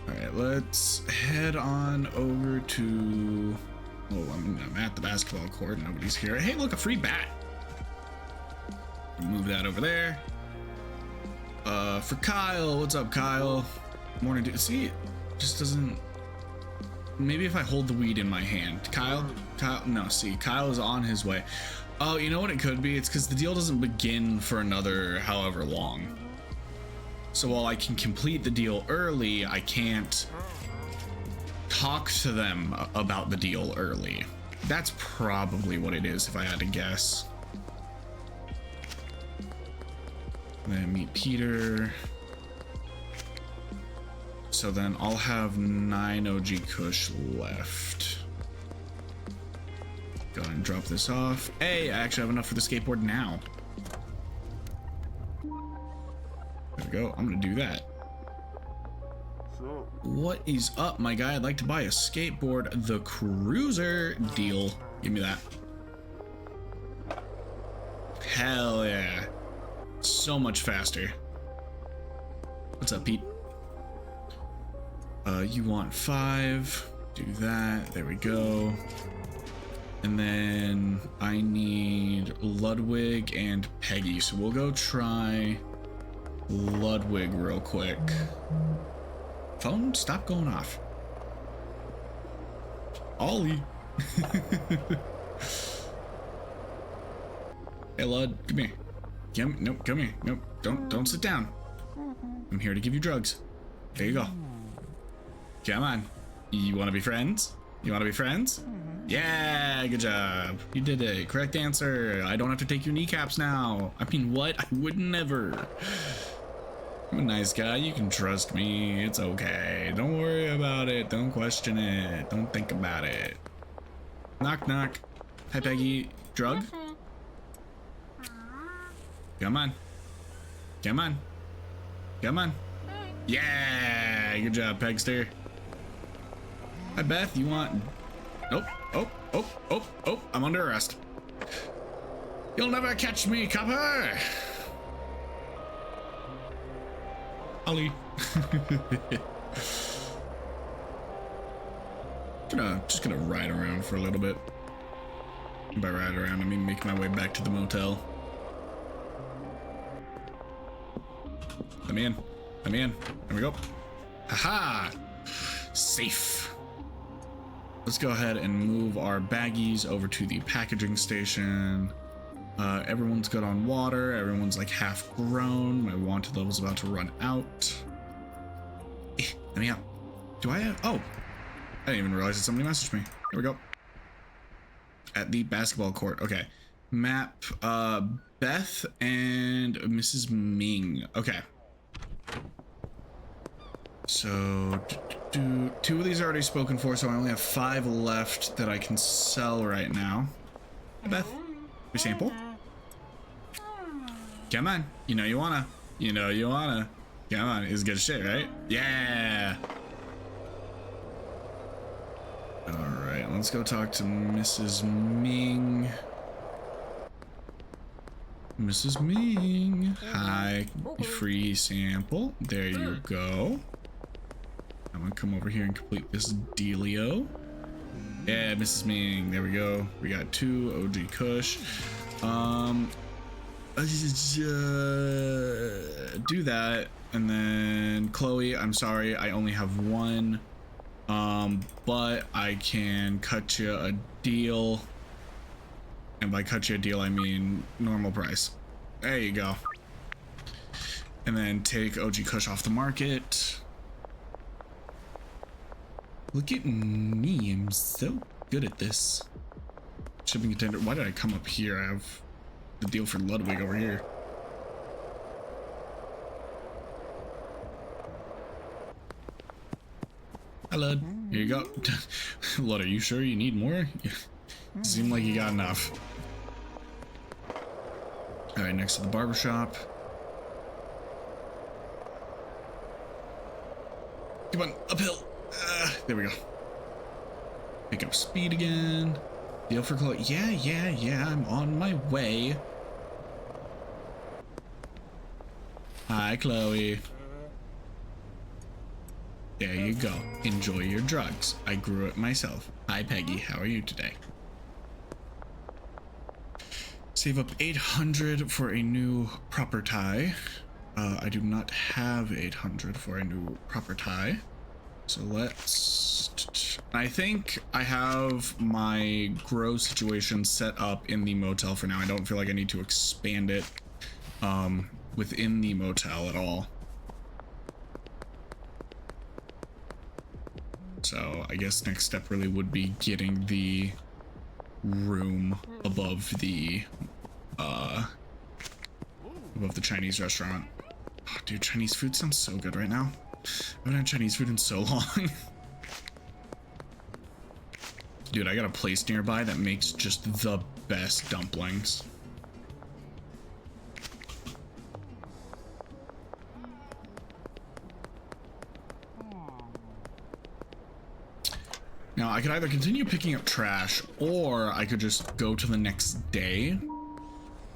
Alright, let's head on over to... Oh, I'm at the basketball court. Nobody's here. Hey, look, a free bat. Move that over there. For Kyle. What's up, Kyle? Morning, dude. See, it just doesn't... Maybe if I hold the weed in my hand. Kyle? No, see, Kyle is on his way. Oh, you know what it could be? It's because the deal doesn't begin for another however long. So while I can complete the deal early, I can't talk to them about the deal early. That's probably what it is if I had to guess. Then meet Peter. So then I'll have 9 OG Kush left. Go ahead and drop this off. Hey, I actually have enough for the skateboard now. There we go. I'm gonna do that. What is up, my guy? I'd like to buy a skateboard. The Cruiser deal. Give me that. Hell yeah. So much faster. What's up, Pete? You want 5. Do that. There we go. And then I need Ludwig and Peggy. So we'll go try Ludwig real quick. Phone, stop going off. Ollie. Hey, Lud, come here. Nope, come here. Nope, don't sit down. I'm here to give you drugs. There you go. Come on. You want to be friends? You want to be friends? Yeah, good job. You did it. Correct answer. I don't have to take your kneecaps now. I mean, what? I would never. I'm a nice guy. You can trust me. It's okay. Don't worry about it. Don't question it. Don't think about it. Knock, knock. Hi, Peggy. Drug? Come on. Come on. Come on. Yeah, good job, Pegster. Hi, Beth. You want... Nope. Oh, I'm under arrest. You'll never catch me, copper. Ollie. Just gonna ride around for a little bit. By ride around, I mean make my way back to the motel. I'm in. There we go. Haha! Safe. Let's go ahead and move our baggies over to the packaging station. Everyone's good on water. Everyone's like half grown. My wanted level's about to run out. Let me out. Do I have... Oh! I didn't even realize that somebody messaged me. Here we go. At the basketball court. Okay. Map, Beth and Mrs. Ming. Okay. So, 2 of these are already spoken for, so I only have 5 left that I can sell right now. Hey, Beth, your sample? Come on, you know you wanna. Come on, it's good shit, right? Yeah! Alright, let's go talk to Mrs. Ming. Mrs. Ming, hi, free sample. There you go. I'm gonna come over here and complete this dealio. Yeah, Mrs. Ming, there we go. We got 2 OG Kush. Do that, and then Chloe, I'm sorry, I only have 1. But I can cut you a deal. And by cut you a deal, I mean normal price. There you go. And then take OG Kush off the market. Look at me, I'm so good at this. Shipping contender. Why did I come up here? I have the deal for Ludwig over here. Hi, Lud. Here you go. Lud, are you sure you need more? Seemed like you got enough. Alright, next to the barbershop. Come on, uphill. There we go. Pick up speed again. Deal for Chloe. Yeah, I'm on my way. Hi, Chloe. There you go. Enjoy your drugs. I grew it myself. Hi, Peggy. How are you today? Save up 800 for a new proper tie. I do not have 800 for a new proper tie. So let's... I think I have my grow situation set up in the motel for now. I don't feel like I need to expand it within the motel at all. So I guess next step really would be getting the room above the Chinese restaurant. Oh, dude, Chinese food sounds so good right now. I haven't had Chinese food in so long. Dude, I got a place nearby that makes just the best dumplings. Now, I could either continue picking up trash, or I could just go to the next day.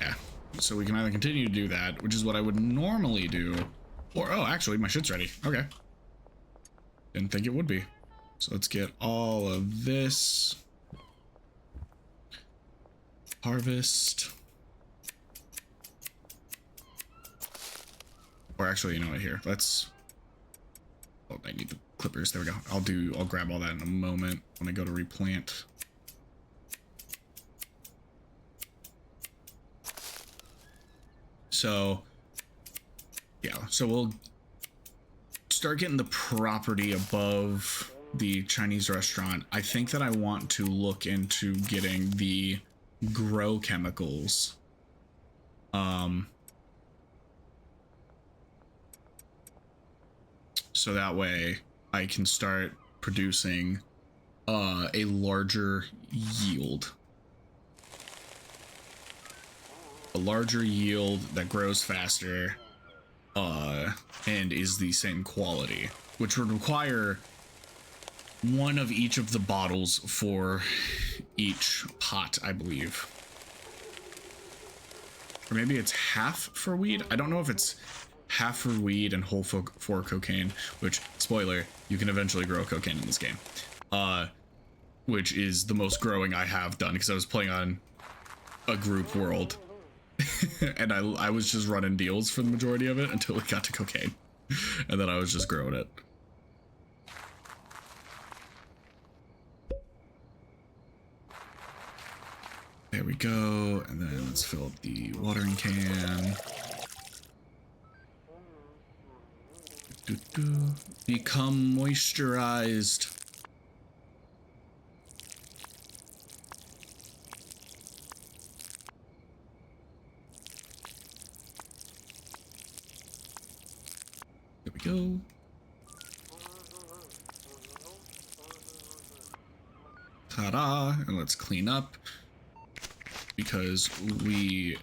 Yeah, so we can either continue to do that, which is what I would normally do, or, oh, actually, my shit's ready. Okay. Didn't think it would be. So let's get all of this. Harvest. Or actually, you know what, here, let's... Oh, I need the clippers. There we go. I'll grab all that in a moment when I go to replant. So, yeah, so we'll start getting the property above the Chinese restaurant. I think that I want to look into getting the grow chemicals. So that way I can start producing a larger yield. A larger yield that grows faster and is the same quality, which would require one of each of the bottles for each pot, I believe. Or maybe it's half for weed. I don't know if it's half for weed and whole for cocaine, which, spoiler, you can eventually grow cocaine in this game. Which is the most growing I have done, because I was playing on a group world. And I was just running deals for the majority of it until it got to cocaine. And then I was just growing it. There we go. And then let's fill up the watering can. Become moisturized. There we go. Ta-da! And let's clean up, because we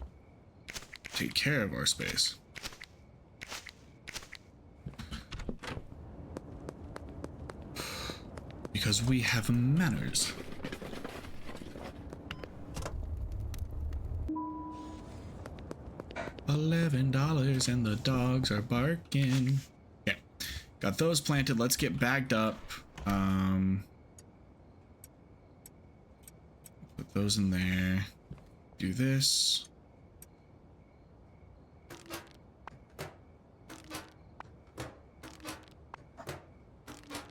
take care of our space. Because we have manners. $11 and the dogs are barking. Okay, got those planted. Let's get bagged up. Put those in there. Do this.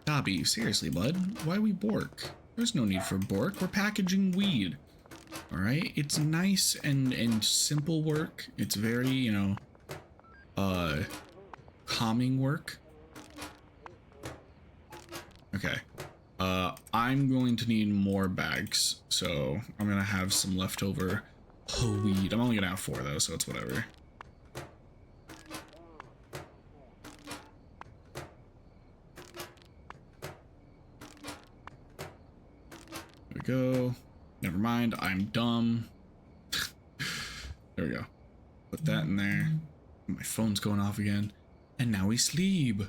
Dobby, seriously, bud, why we bork? There's no need for bork. We're packaging weed. All right, it's nice and simple work. It's very, you know, calming work. Okay, I'm going to need more bags, so I'm gonna have some leftover weed. I'm only gonna have 4 though, so it's whatever. There we go. Never mind, I'm dumb. There we go. Put that in there. My phone's going off again. And now we sleep.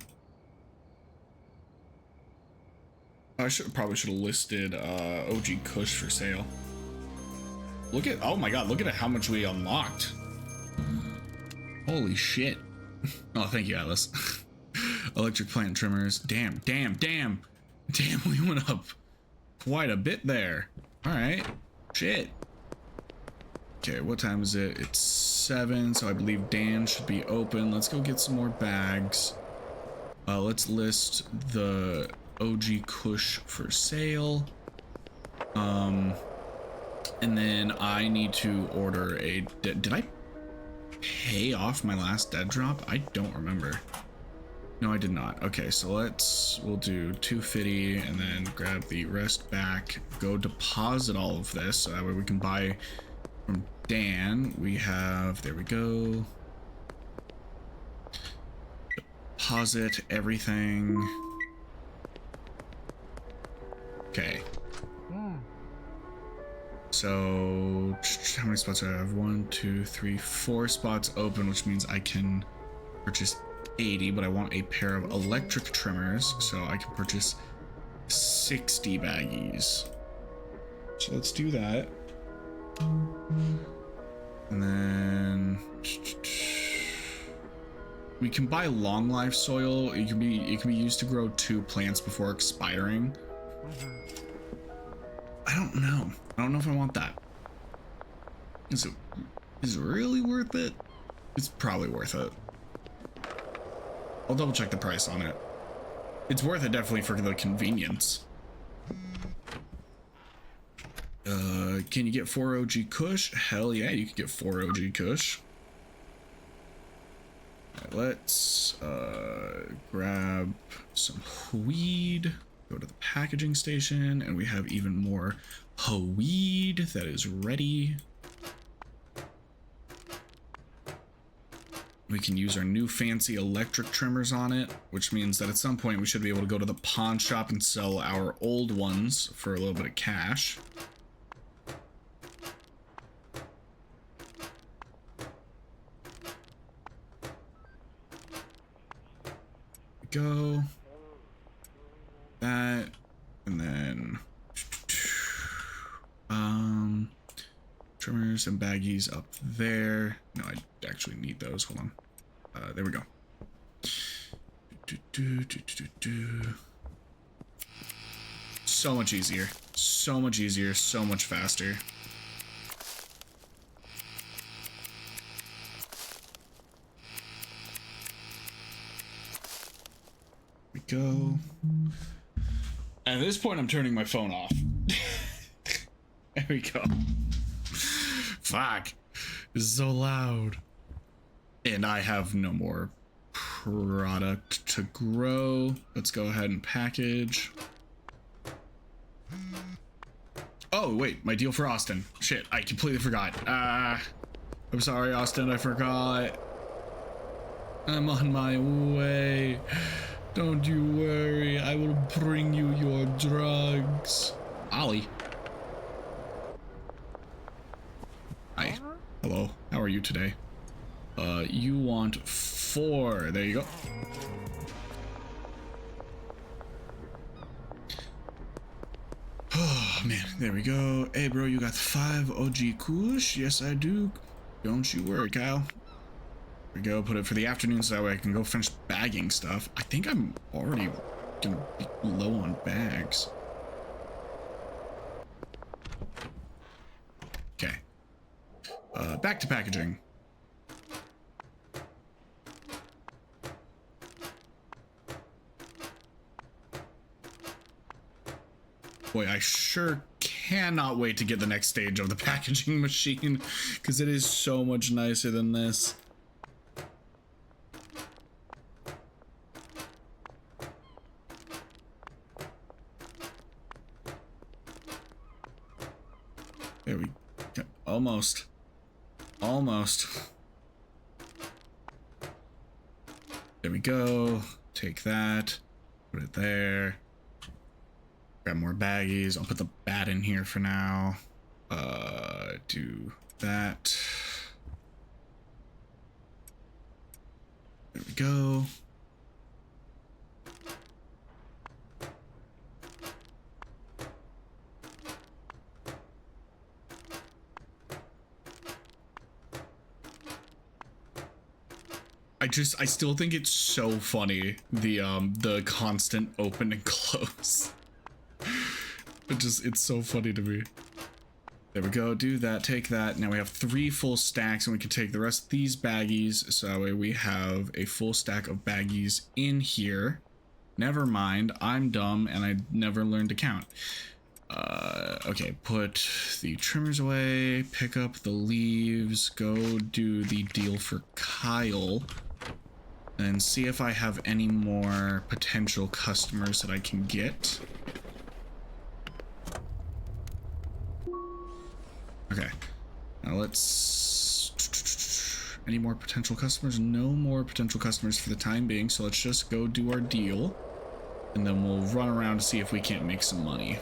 Probably should have listed OG Kush for sale. Look at, oh my god, look at how much we unlocked. Holy shit. Oh, thank you, Atlas. Electric plant trimmers. Damn, we went up quite a bit there. All right, shit. Okay, what time is it? It's 7, so I believe Dan should be open. Let's go get some more bags. Let's list the OG Kush for sale. And then I need to order a, did I pay off my last dead drop? I don't remember. No, I did not. Okay, so we'll do 250 and then grab the rest back, go deposit all of this so that way we can buy from Dan. We have, there we go. Deposit everything. Okay. So how many spots do I have? 1, 2, 3, 4 spots open, which means I can purchase 80, but I want a pair of electric trimmers, so I can purchase 60 baggies. So let's do that. And then we can buy long life soil. It can be used to grow 2 plants before expiring. I don't know if I want that. Is it really worth it? It's probably worth it. I'll double check the price on it. It's worth it definitely for the convenience. Can you get 4 OG Kush? Hell yeah, you can get 4 OG Kush. Right, let's grab some weed, go to the packaging station, and we have even more weed that is ready. We can use our new fancy electric trimmers on it, which means that at some point we should be able to go to the pawn shop and sell our old ones for a little bit of cash. Go. That, and then trimmers and baggies up there. No, I actually need those. Hold on. There we go. So much easier. So much easier. So much faster. We go. At this point, I'm turning my phone off. There we go. Fuck. This is so loud. And I have no more product to grow. Let's go ahead and package. Oh, wait. My deal for Austin. Shit, I completely forgot. I'm sorry, Austin. I forgot. I'm on my way. Don't you worry. I will bring you your drugs. Ollie. Hi. Hello. How are you today? You want 4. There you go. Oh, man. There we go. Hey, bro, you got 5 OG Kush? Yes, I do. Don't you worry, Kyle. There we go. Put it for the afternoon so that way I can go finish bagging stuff. I think I'm already gonna be low on bags. Okay. Back to packaging. Boy, I sure cannot wait to get the next stage of the packaging machine, because it is so much nicer than this. There we go. Almost. Almost. There we go. Take that. Put it there. Grab more baggies. I'll put the bat in here for now. Do that. There we go. I still think it's so funny, the constant open and close. It's so funny to me. There we go, do that, take that. Now we have 3 full stacks, and we can take the rest of these baggies, so that way we have a full stack of baggies in here. Never mind, I'm dumb and I never learned to count. Okay, put the trimmers away, pick up the leaves, go do the deal for Kyle, and see if I have any more potential customers that I can get. Okay, now let's... Any more potential customers? No more potential customers for the time being, so let's just go do our deal, and then we'll run around to see if we can't make some money.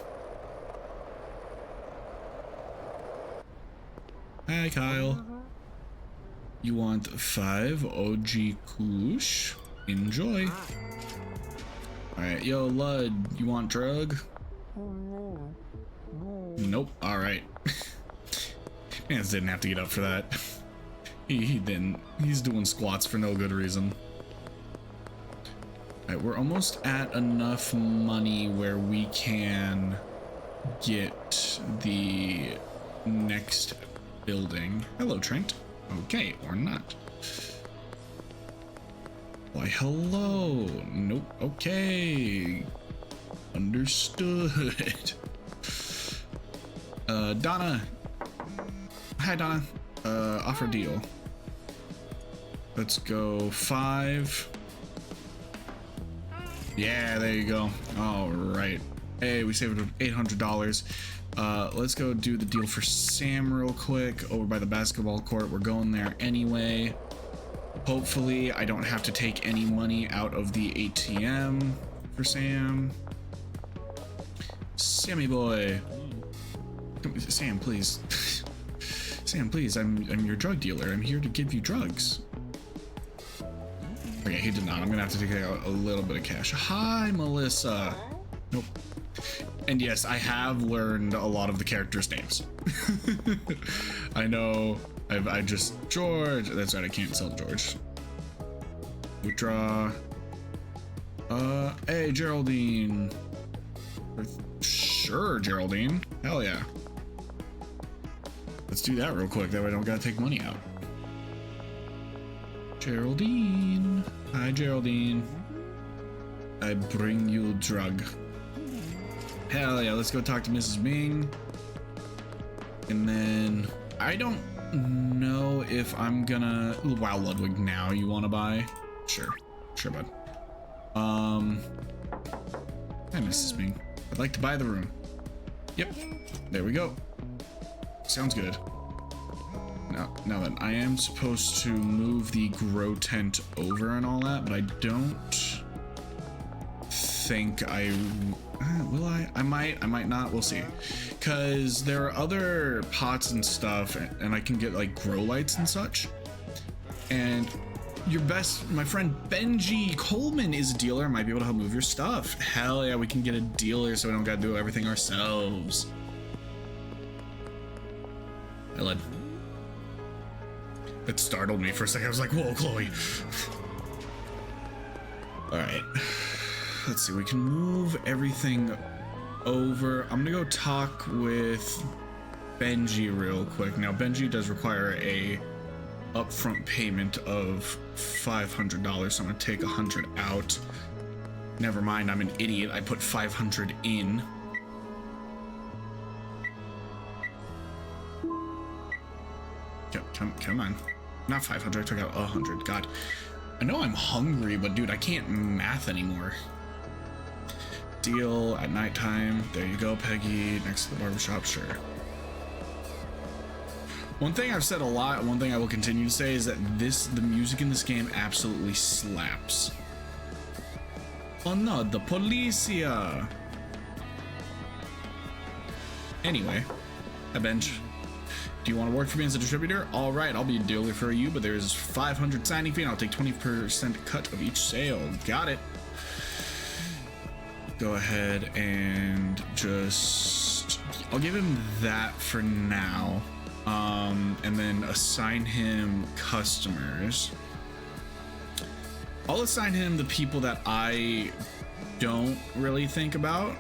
Hi, Kyle. You want 5 OG Kush? Enjoy. Alright, yo, Lud, you want drug? Nope, alright. Mans didn't have to get up for that. He didn't. He's doing squats for no good reason. Alright, we're almost at enough money where we can get the next building. Hello, Trent. Okay, or not. Why, hello. Nope. Okay. Understood. Donna. Hi, Donna. Offer deal. Let's go 5. Yeah, there you go. All right. Hey, we saved $800. Let's go do the deal for Sam real quick over by the basketball court. We're going there anyway. Hopefully I don't have to take any money out of the ATM for Sam. Sammy boy. Sam, please. Sam, please, I'm your drug dealer. I'm here to give you drugs. Okay, he did not. I'm gonna have to take out a little bit of cash. Hi, Melissa. Nope. And yes, I have learned a lot of the characters' names. I know. I just George. That's right. I can't sell George. Withdraw. Hey, Geraldine. Sure, Geraldine. Hell yeah. Let's do that real quick. That way I don't gotta take money out. Geraldine. Hi, Geraldine. I bring you drug. Hell yeah, let's go talk to Mrs. Ming. And then I don't know if I'm gonna... Wow, Ludwig, now you want to buy? Sure. Sure, bud. Hi, Mrs. Ming. I'd like to buy the room. Yep. There we go. Sounds good. Now then, I am supposed to move the grow tent over and all that, but I don't think I will. I might not. We'll see, because there are other pots and stuff, and I can get like grow lights and such. And my friend Benji Coleman is a dealer, might be able to help move your stuff. Hell yeah, we can get a dealer so we don't gotta do everything ourselves. I led. It startled me for a second. I was like, whoa, Chloe. All right. Let's see. We can move everything over. I'm going to go talk with Benji real quick. Now, Benji does require a upfront payment of $500. So I'm going to take 100 out. Never mind. I'm an idiot. I put 500 in. Come on. Not 500, I took out 100. God. I know I'm hungry, but dude, I can't math anymore. Deal at nighttime. There you go, Peggy. Next to the barbershop, sure. One thing I've said a lot, one thing I will continue to say is that the music in this game absolutely slaps. Oh no, the policia. Anyway, a bench. Do you want to work for me as a distributor? All right, I'll be a dealer for you, but there's 500 signing fee and I'll take 20% cut of each sale. Got it. Go ahead and just, I'll give him that for now. And then assign him customers. I'll assign him the people that I don't really think about.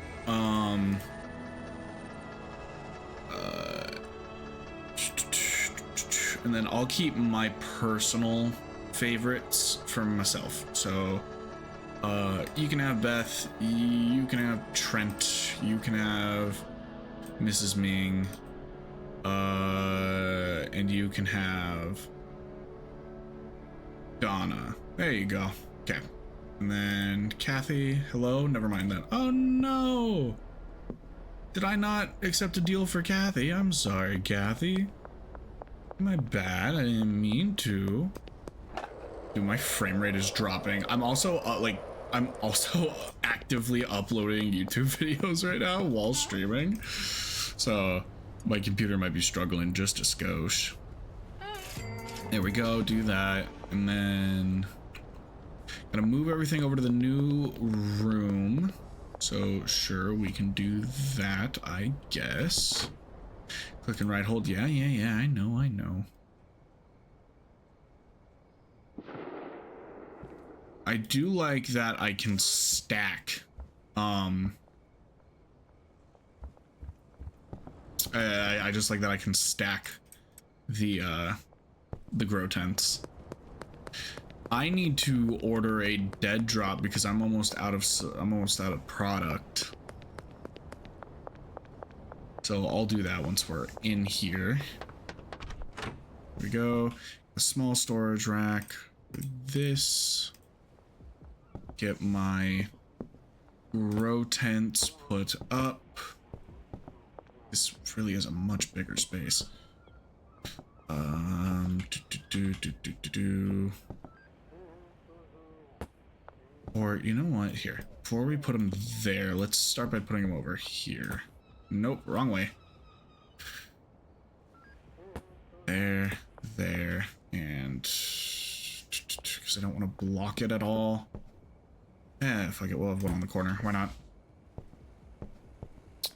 And then I'll keep my personal favorites for myself. So you can have Beth, you can have Trent, you can have Mrs. Ming, and you can have Donna. There you go. Okay. And then Kathy, hello, never mind that. Oh no! Did I not accept a deal for Kathy? I'm sorry, Kathy. My bad, I didn't mean to. Dude, my frame rate is dropping. I'm also I'm also actively uploading YouTube videos right now while streaming. So my computer might be struggling just a skosh. There we go, do that. And then gonna move everything over to the new room. So sure, we can do that, I guess. Click and right hold. Yeah, I know. I do like that I can stack. I just like that I can stack the grow tents. I need to order a dead drop because I'm almost out of product. So I'll do that once we're in here. Here we go. A small storage rack. This. Get my grow tents put up. This really is a much bigger space. Or you know what? Here, before we put them there, let's start by putting them over here. Nope, wrong way. There, and because I don't want to block it at all. Eh, fuck it, we'll have one on the corner. Why not?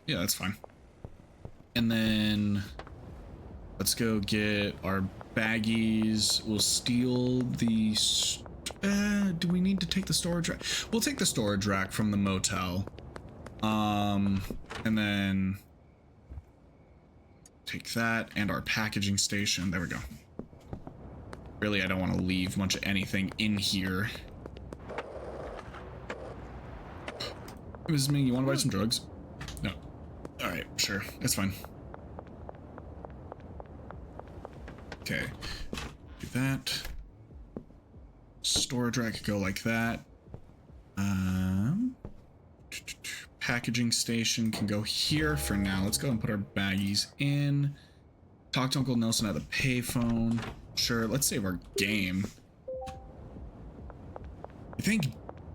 Yeah, that's fine. And then let's go get our baggies. We'll steal the... do we need to take the storage rack? We'll take the storage rack from the motel. And then take that and our packaging station. There we go. Really, I don't want to leave much of anything in here. Mrs. Ming, you want to buy some drugs? No. Alright, sure. That's fine. Okay. Do that. Storage rack could go like that. Packaging station can go here for now. Let's go and put our baggies in. Talk to Uncle Nelson at the payphone. Sure, let's save our game. I think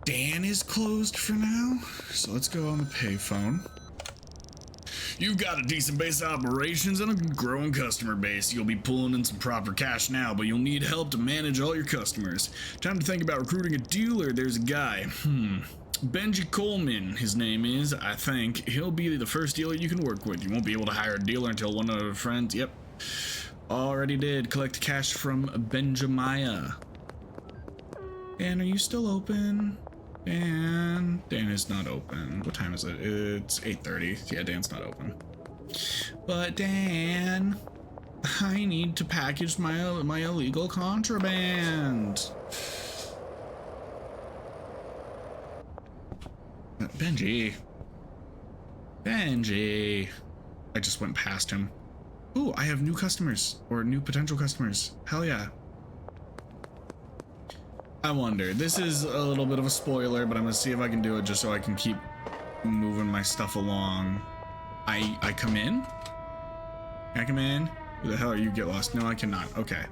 Dan is closed for now, so let's go on the payphone. You've got a decent base of operations and a growing customer base. You'll be pulling in some proper cash now, but you'll need help to manage all your customers. Time to think about recruiting a dealer. There's a guy. Benji Coleman, his name is, I think. He'll be the first dealer you can work with. You won't be able to hire a dealer until one of our friends. Yep. Already did. Collect cash from Benjamiah. Dan, are you still open? Dan is not open. What time is it? It's 8:30. Yeah, Dan's not open. But Dan, I need to package my illegal contraband. Benji. I just went past him. Ooh, I have new customers or new potential customers. Hell yeah. I wonder. This is a little bit of a spoiler, but I'm gonna see if I can do it just so I can keep moving my stuff along. I come in? Can I come in? Who the hell are you? Get lost. No, I cannot. Okay.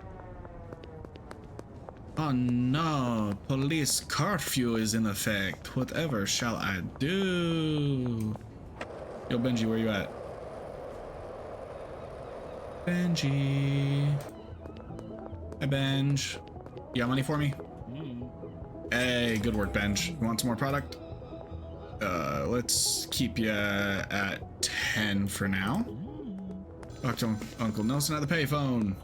Oh no, police curfew is in effect. Whatever shall I do? Yo, Benji, where you at? Benji. Hi, Benj. You got money for me? Hey, good work, Benj. You want some more product? Let's keep you at 10 for now. Talk to Uncle Nelson at the payphone.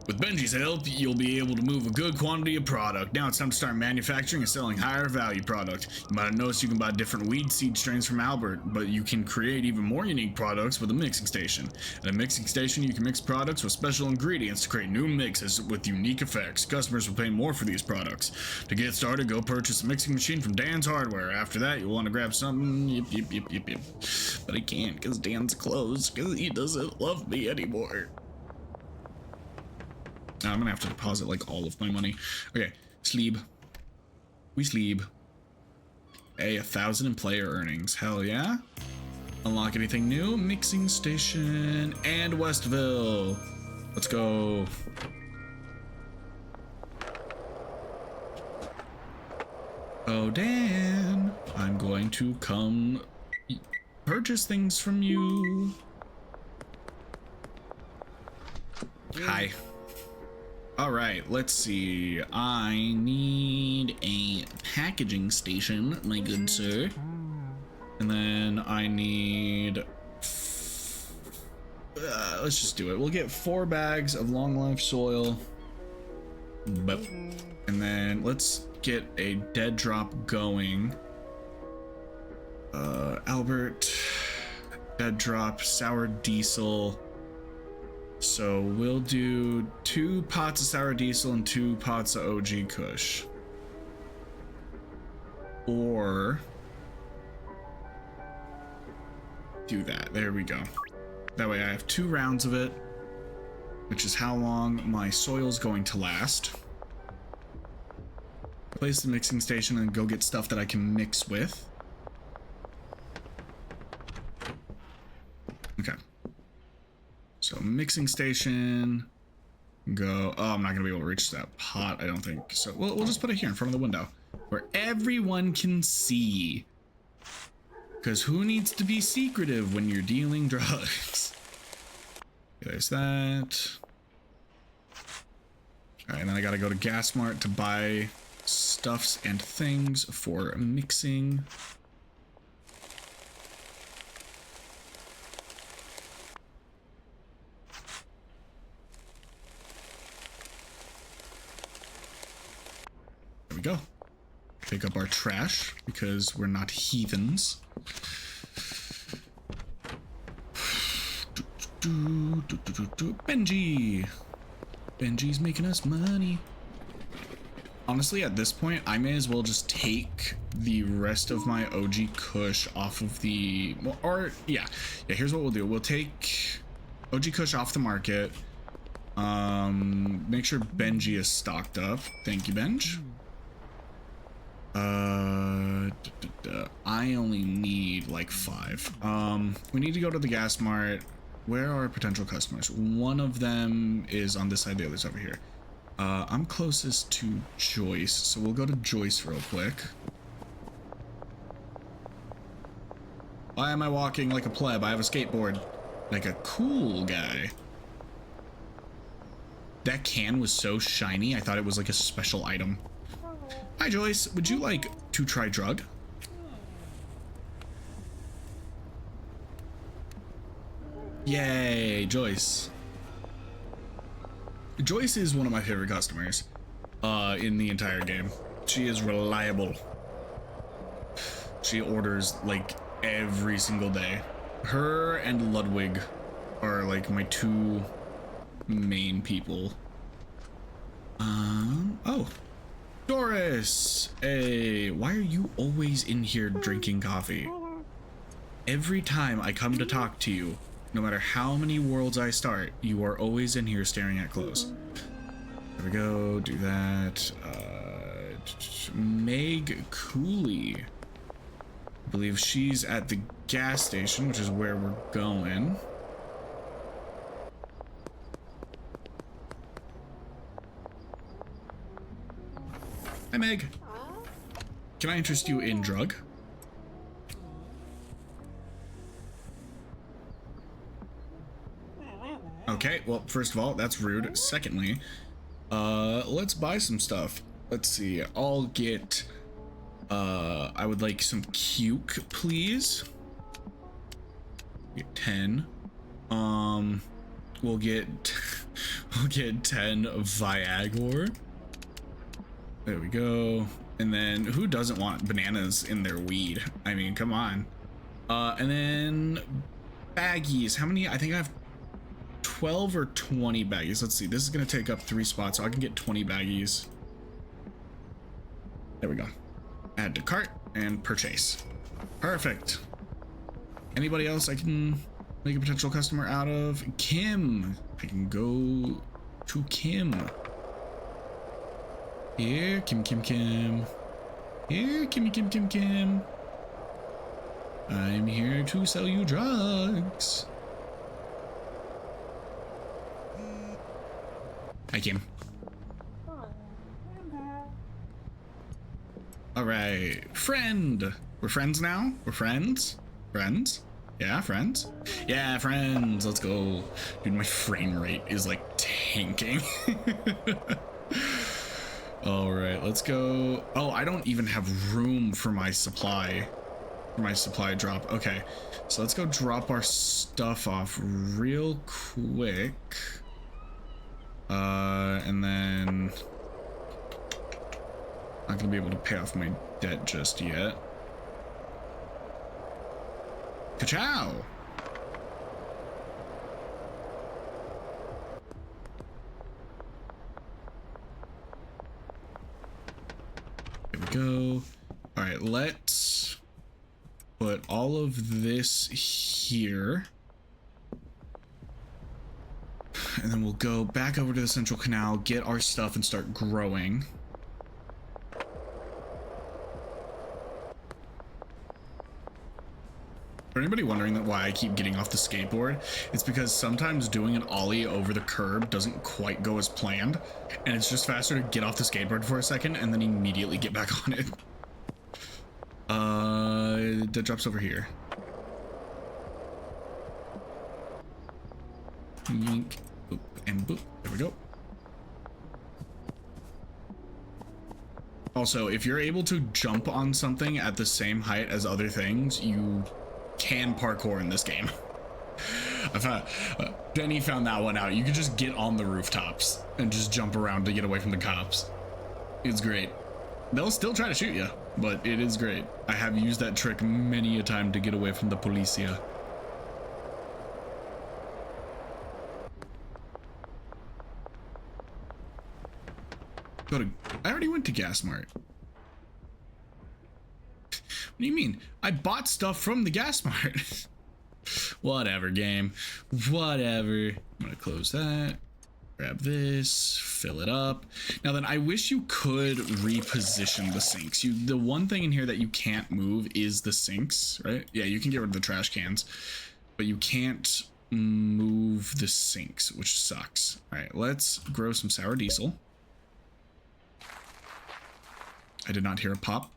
With Benji's help, you'll be able to move a good quantity of product. Now it's time to start manufacturing and selling higher value product. You might have noticed you can buy different weed seed strains from Albert, but you can create even more unique products with a mixing station. At a mixing station, you can mix products with special ingredients to create new mixes with unique effects. Customers will pay more for these products. To get started, go purchase a mixing machine from Dan's Hardware. After that, you'll want to grab something. Yep. But I can't because Dan's closed because he doesn't love me anymore. I'm gonna have to deposit like all of my money. Okay, sleep. We sleep. Hey, 1,000 in player earnings. Hell yeah. Unlock anything new? Mixing station and Westville. Let's go. Oh, Dan, I'm going to come purchase things from you. Hi. All right, let's see. I need a packaging station, my good sir. And then I need... let's just do it. We'll get 4 bags of long life soil. And then let's get a dead drop going. Albert, dead drop, sour diesel. So we'll do 2 pots of sour diesel and 2 pots of OG Kush. Or do that. There we go. That way I have 2 rounds of it, which is how long my soil's going to last. Place the mixing station and go get stuff that I can mix with. Okay. So mixing station, go. Oh, I'm not gonna be able to reach that pot, I don't think. So we'll just put it here in front of the window where everyone can see. Because who needs to be secretive when you're dealing drugs? Okay, there's that. All right, and then I gotta go to Gas Mart to buy stuffs and things for mixing. There we go. Pick up our trash because we're not heathens. Benji. Benji's making us money. Honestly, at this point, I may as well just take the rest of my OG Kush off of the... Or, yeah, here's what we'll do. We'll take OG Kush off the market. Make sure Benji is stocked up. Thank you, Benj. I only need like 5. We need to go to the Gas Mart. Where are our potential customers? One of them is on this side, the other's over here. I'm closest to Joyce, so we'll go to Joyce real quick. Why am I walking like a pleb? I have a skateboard. Like a cool guy. That can was so shiny, I thought it was like a special item. Hi Joyce, would you like to try drug? Yay, Joyce. Joyce is one of my favorite customers in the entire game. She is reliable. She orders like every single day. Her and Ludwig are like my 2 main people. Oh, Doris. Hey, why are you always in here drinking coffee? Every time I come to talk to you, no matter how many worlds I start, you are always in here staring at clothes. There we go, do that. Meg Cooley. I believe she's at the gas station, which is where we're going. Hi, Meg. Can I interest you in drug? Okay, well, first of all, that's rude. Secondly, let's buy some stuff. Let's see, I'll get, I would like some cuke, please. Get 10. We'll get we'll get 10 Viagra. There we go. And then who doesn't want bananas in their weed? I mean, come on. And then baggies. How many? I think I have 12 or 20 baggies. Let's see. This is going to take up 3 spots, so I can get 20 baggies. There we go. Add to cart and purchase. Perfect. Anybody else I can make a potential customer out of? Kim. I can go to Kim. Here, Kim. Here, Kim. I'm here to sell you drugs. Hi, Kim. All right, friend. We're friends now? We're friends? Friends? Yeah, friends? Yeah, friends. Let's go. Dude, my frame rate is like tanking. All right, let's go. Oh, I don't even have room for my supply drop. Okay, so let's go drop our stuff off real quick. And then not gonna be able to pay off my debt just yet. Ka-chow! There we go. All right, let's put all of this here. And then we'll go back over to the central canal, get our stuff, and start growing. For anybody wondering why I keep getting off the skateboard, it's because sometimes doing an ollie over the curb doesn't quite go as planned, and it's just faster to get off the skateboard for a second and then immediately get back on it. That drops over here. Yoink, boop, and boop. There we go. Also, if you're able to jump on something at the same height as other things, you can parkour in this game. I found Benny found that one out. You can just get on the rooftops and just jump around to get away from the cops. It's great. They'll still try to shoot you, but it is great. I have used that trick many a time to get away from the policia. I already went to Gas Mart. What do you mean? I bought stuff from the Gas Mart. Whatever, game. Whatever. I'm gonna close that. Grab this. Fill it up. Now then, I wish you could reposition the sinks. The one thing in here that you can't move is the sinks, right? Yeah, you can get rid of the trash cans, but you can't move the sinks, which sucks. All right, let's grow some sour diesel. I did not hear a pop.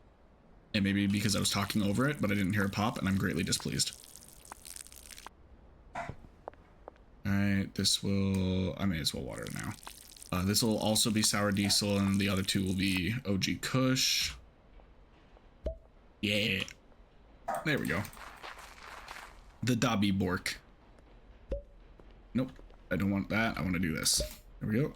It may be because I was talking over it, but I didn't hear a pop, and I'm greatly displeased. Alright, this will... I may as well water it now. This will also be sour diesel, and the other two will be OG Kush. Yeah. There we go. The Dobby Bork. Nope, I don't want that. I want to do this. There we go.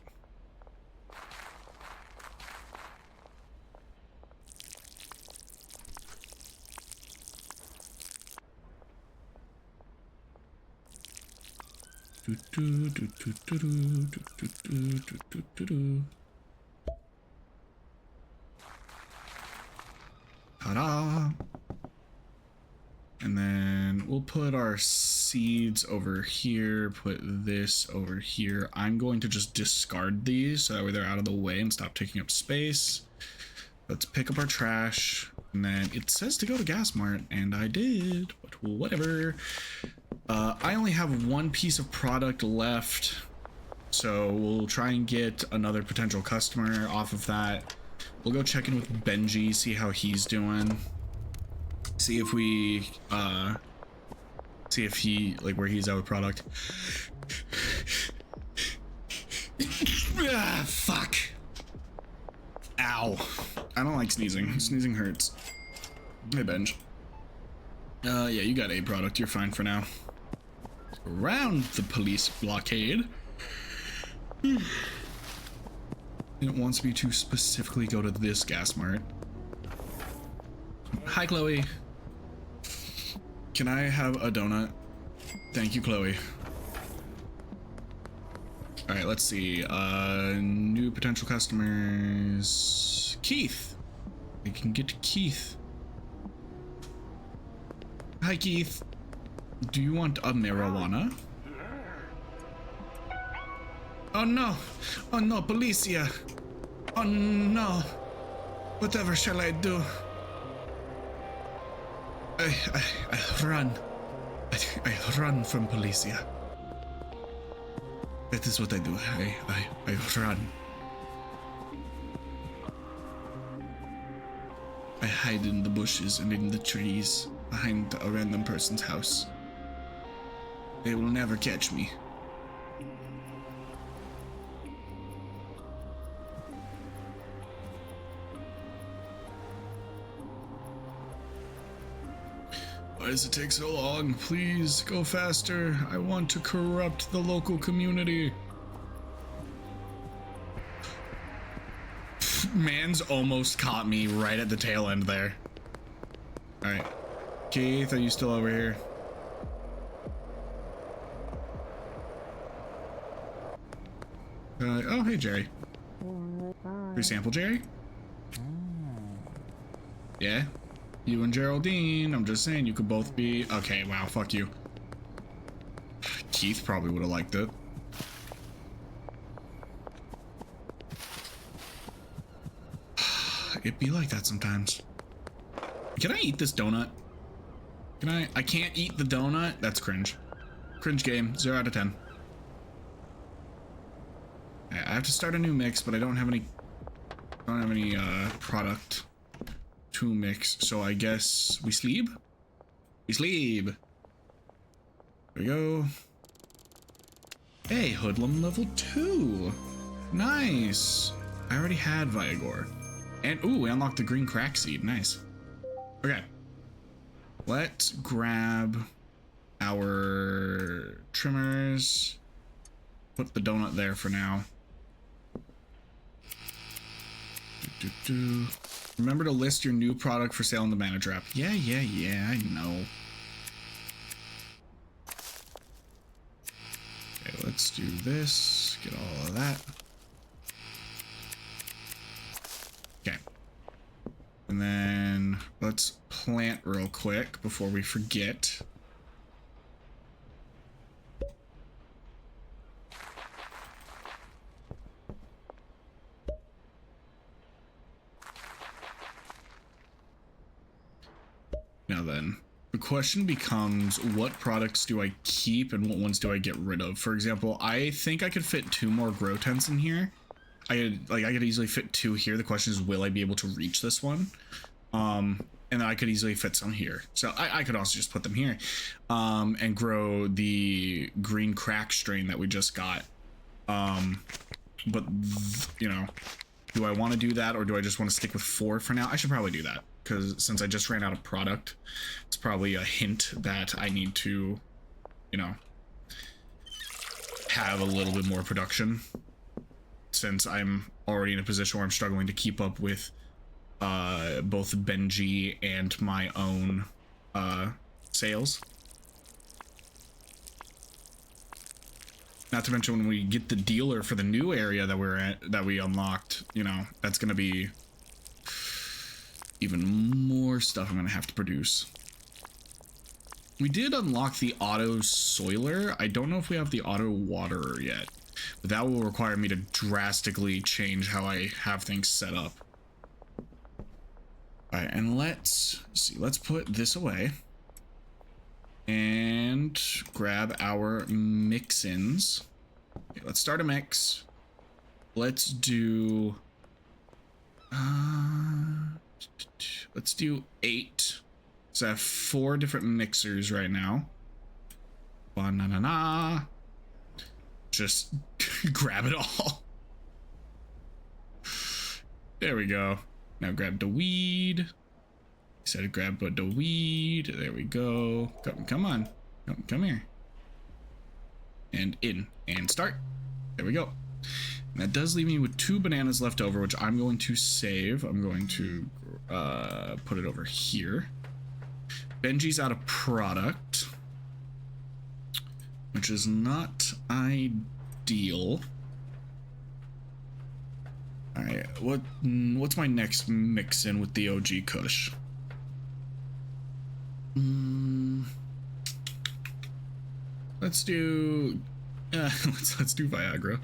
Ta-da! And then we'll put our seeds over here, put this over here. I'm going to just discard these so that way they're out of the way and stop taking up space. Let's pick up our trash, and then it says to go to Gas Mart, and I did, but whatever. I only have one piece of product left, so we'll try and get another potential customer off of that. We'll go check in with Benji, see how he's doing. See if we, see if he, like, where he's at with product. Ah, fuck. Ow. I don't like sneezing. Sneezing hurts. Hey, Benj. Yeah, you got a product. You're fine for now. around the police blockade. It wants me to specifically go to this gas mart. Hi, Chloe. Can I have a donut? Thank you, Chloe. All right, let's see. New potential customers. Keith. We can get to Keith. Hi, Keith. Do you want a marijuana? Oh no! Oh no, Policia! Oh no! Whatever shall I do? I run. I run from Policia. That is what I do. I run. I hide in the bushes and in the trees behind a random person's house. They will never catch me. Why does it take so long? Please go faster. I want to corrupt the local community. Man's almost caught me right at the tail end there. All right. Keith, are you still over here? Oh, hey, Jerry. Free sample, Jerry? Yeah? You and Geraldine, I'm just saying you could both be... Okay, wow, fuck you. Keith probably would have liked it. It'd be like that sometimes. Can I eat this donut? Can I? I can't eat the donut? That's cringe. Cringe game, 0 out of 10. I have to start a new mix, but I don't have any... product to mix, so I guess we sleep? We sleep. There we go. Hey, Hoodlum level 2. Nice. I already had Viagor. And, ooh, we unlocked the green crack seed. Nice. Okay. Let's grab our trimmers. Put the donut there for now. Remember to list your new product for sale in the manager app. Yeah, I know. Okay, let's do this. Get all of that. Okay. And then let's plant real quick before we forget. Now then, the question becomes, what products do I keep and what ones do I get rid of? For example, I think I could fit 2 more grow tents in here. I could easily fit 2 here. The question is, will I be able to reach this one? And then I could easily fit some here. So I could also just put them here, and grow the green crack strain that we just got. But you know, do I want to do that, or do I just want to stick with 4 for now? I should probably do that, because since I just ran out of product, it's probably a hint that I need to, you know, have a little bit more production, since I'm already in a position where I'm struggling to keep up with both Benji and my own sales. Not to mention, when we get the dealer for the new area that we're at, that we unlocked, you know, that's gonna be even more stuff I'm gonna have to produce. We did unlock the auto soiler. I don't know if we have the auto waterer yet, but that will require me to drastically change how I have things set up. All right, and let's see. Let's put this away and grab our mix-ins. Okay, let's start a mix. Let's do let's do 8. So I have 4 different mixers right now. Banana. Just grab it all. There we go. Now grab the weed. I said grab the weed. There we go. Come on. Come here. and in and start. There we go. And that does leave me with 2 bananas left over, which I'm going to save. I'm going to put it over here. Benji's out of product, which is not ideal. All right, what's my next mix in with the OG Kush? Let's do let's do Viagra.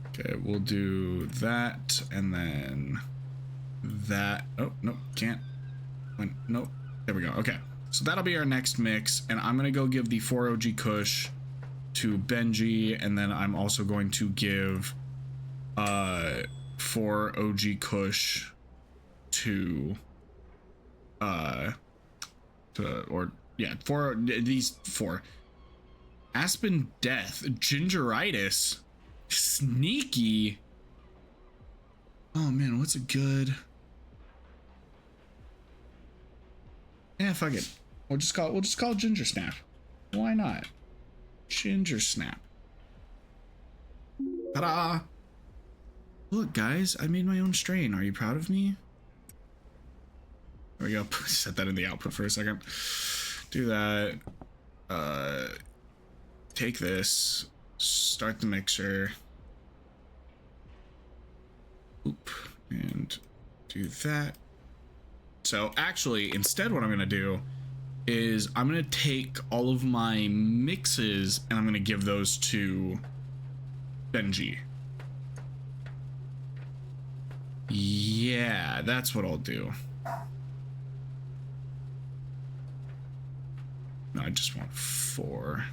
Okay, we'll do that and then that. Oh, no, can't. Nope. There we go. Okay, so that'll be our next mix, and I'm gonna go give the 4 OG Kush to Benji, and then I'm also going to give 4 OG Kush to these 4. Aspen Death, Gingeritis, Sneaky. Oh man, what's a good? Yeah, fuck it. We'll just call it Ginger Snap. Why not? Ginger Snap. Ta-da! Look, guys, I made my own strain. Are you proud of me? There we go. Set that in the output for a second. Do that. Take this. Start the mixer. Oop. And do that. So actually, instead what I'm going to do is I'm going to take all of my mixes and I'm going to give those to Benji. Yeah, that's what I'll do. No, I just want 4.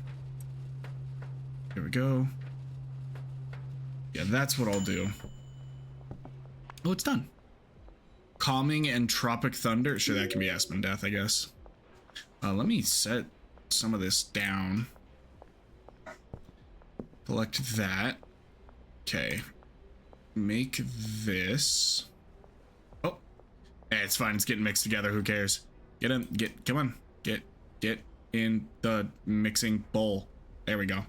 Here we go. Yeah, that's what I'll do. Oh, it's done. Calming and Tropic Thunder. Sure, that can be Aspen Death, I guess. Let me set some of this down. Select that. Okay. Make this. Oh, hey, it's fine. It's getting mixed together. Who cares? Get in. Come on. Get in the mixing bowl. There we go.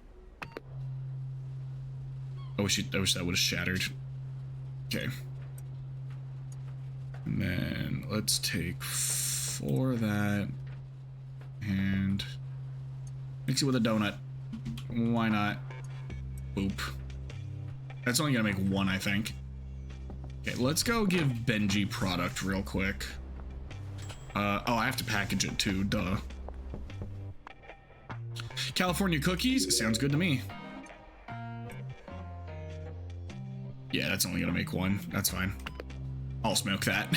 I wish that would have shattered. Okay. And then let's take 4 of that and mix it with a donut. Why not? Boop. That's only gonna make 1, I think. Okay, let's go give Benji product real quick. Oh, I have to package it too, duh. California cookies? Sounds good to me. Yeah, that's only gonna make 1. That's fine. I'll smoke that.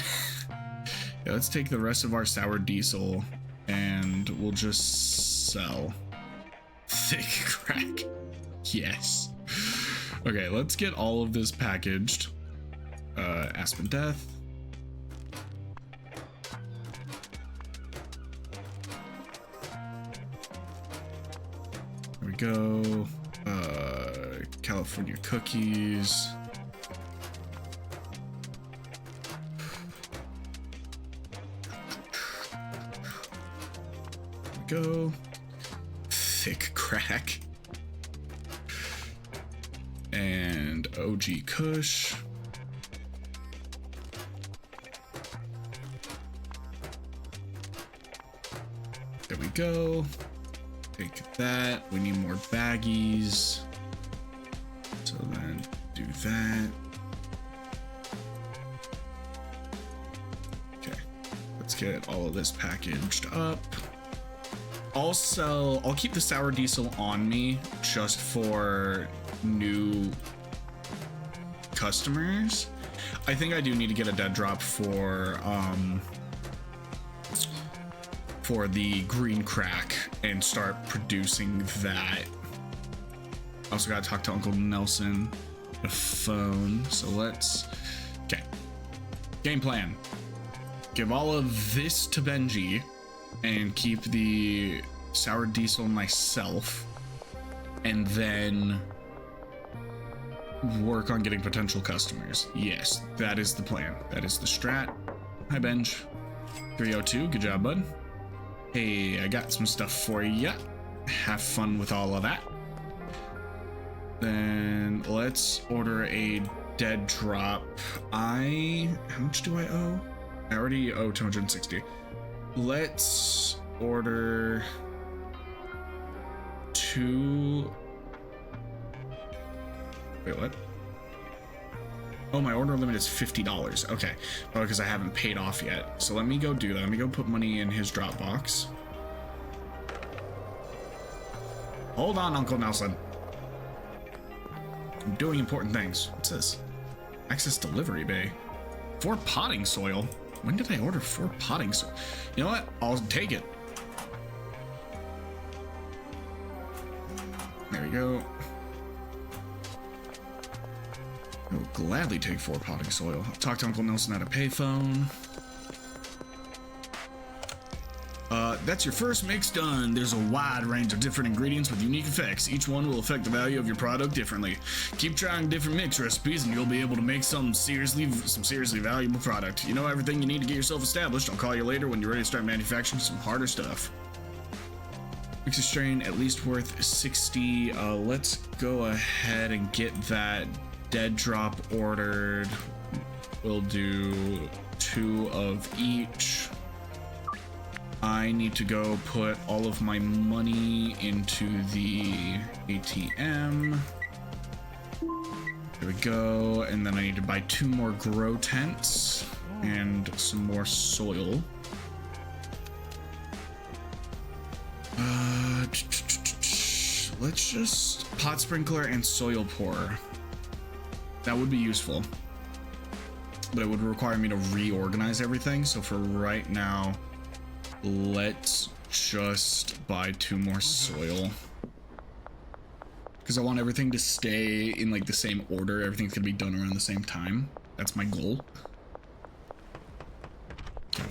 Yeah, let's take the rest of our sour diesel and we'll just sell thick crack. Yes. Okay, let's get all of this packaged. Aspen Death. There we go. California cookies. Go. Thick crack. And OG Kush. There we go. Take that. We need more baggies. So then do that. Okay. Let's get all of this packaged up. I'll keep the sour diesel on me just for new customers. I think I do need to get a dead drop for the green crack and start producing that. Also gotta talk to Uncle Nelson on the phone. So let's, okay. Game plan. Give all of this to Benji and keep the sour diesel myself, and then work on getting potential customers. Yes, that is the plan. That is the strat. Hi, Benj. 302, good job, bud. Hey, I got some stuff for ya. Have fun with all of that. Then let's order a dead drop. How much do I owe? I already owe 260. Let's order 2. Wait, what? Oh, my order limit is $50. Okay. Oh, because I haven't paid off yet. So let me go do that. Let me go put money in his Dropbox. Hold on, Uncle Nelson. I'm doing important things. What's this? Access delivery bay. 4 potting soil. When did I order 4 potting soil? You know what? I'll take it. There we go. I will gladly take 4 potting soil. I'll talk to Uncle Nelson at a payphone. That's your first mix done. There's a wide range of different ingredients with unique effects. Each one will affect the value of your product differently. Keep trying different mix recipes and you'll be able to make some seriously valuable product. You know everything you need to get yourself established. I'll call you later when you're ready to start manufacturing some harder stuff. Mix a strain at least worth 60. Let's go ahead and get that dead drop ordered. We'll do 2 of each. I need to go put all of my money into the ATM. There we go. And then I need to buy 2 more grow tents and some more soil. Let's just pot sprinkler and soil pourer. That would be useful, but it would require me to reorganize everything. So for right now, let's just buy 2 more soil because I want everything to stay in like the same order. Everything's gonna be done around the same time. That's my goal. Okay.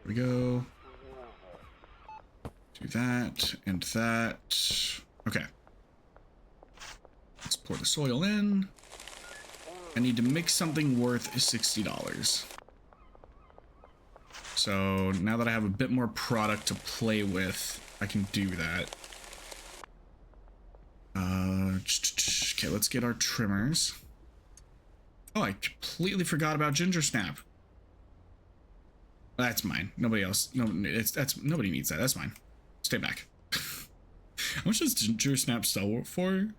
Here we go. Do that and that. Okay. Let's pour the soil in. I need to mix something worth $60. So now that I have a bit more product to play with, I can do that. Okay, let's get our trimmers. Oh, I completely forgot about ginger snap. That's mine. Nobody else. No, nobody needs that. That's mine. Stay back. How much does ginger snap sell for?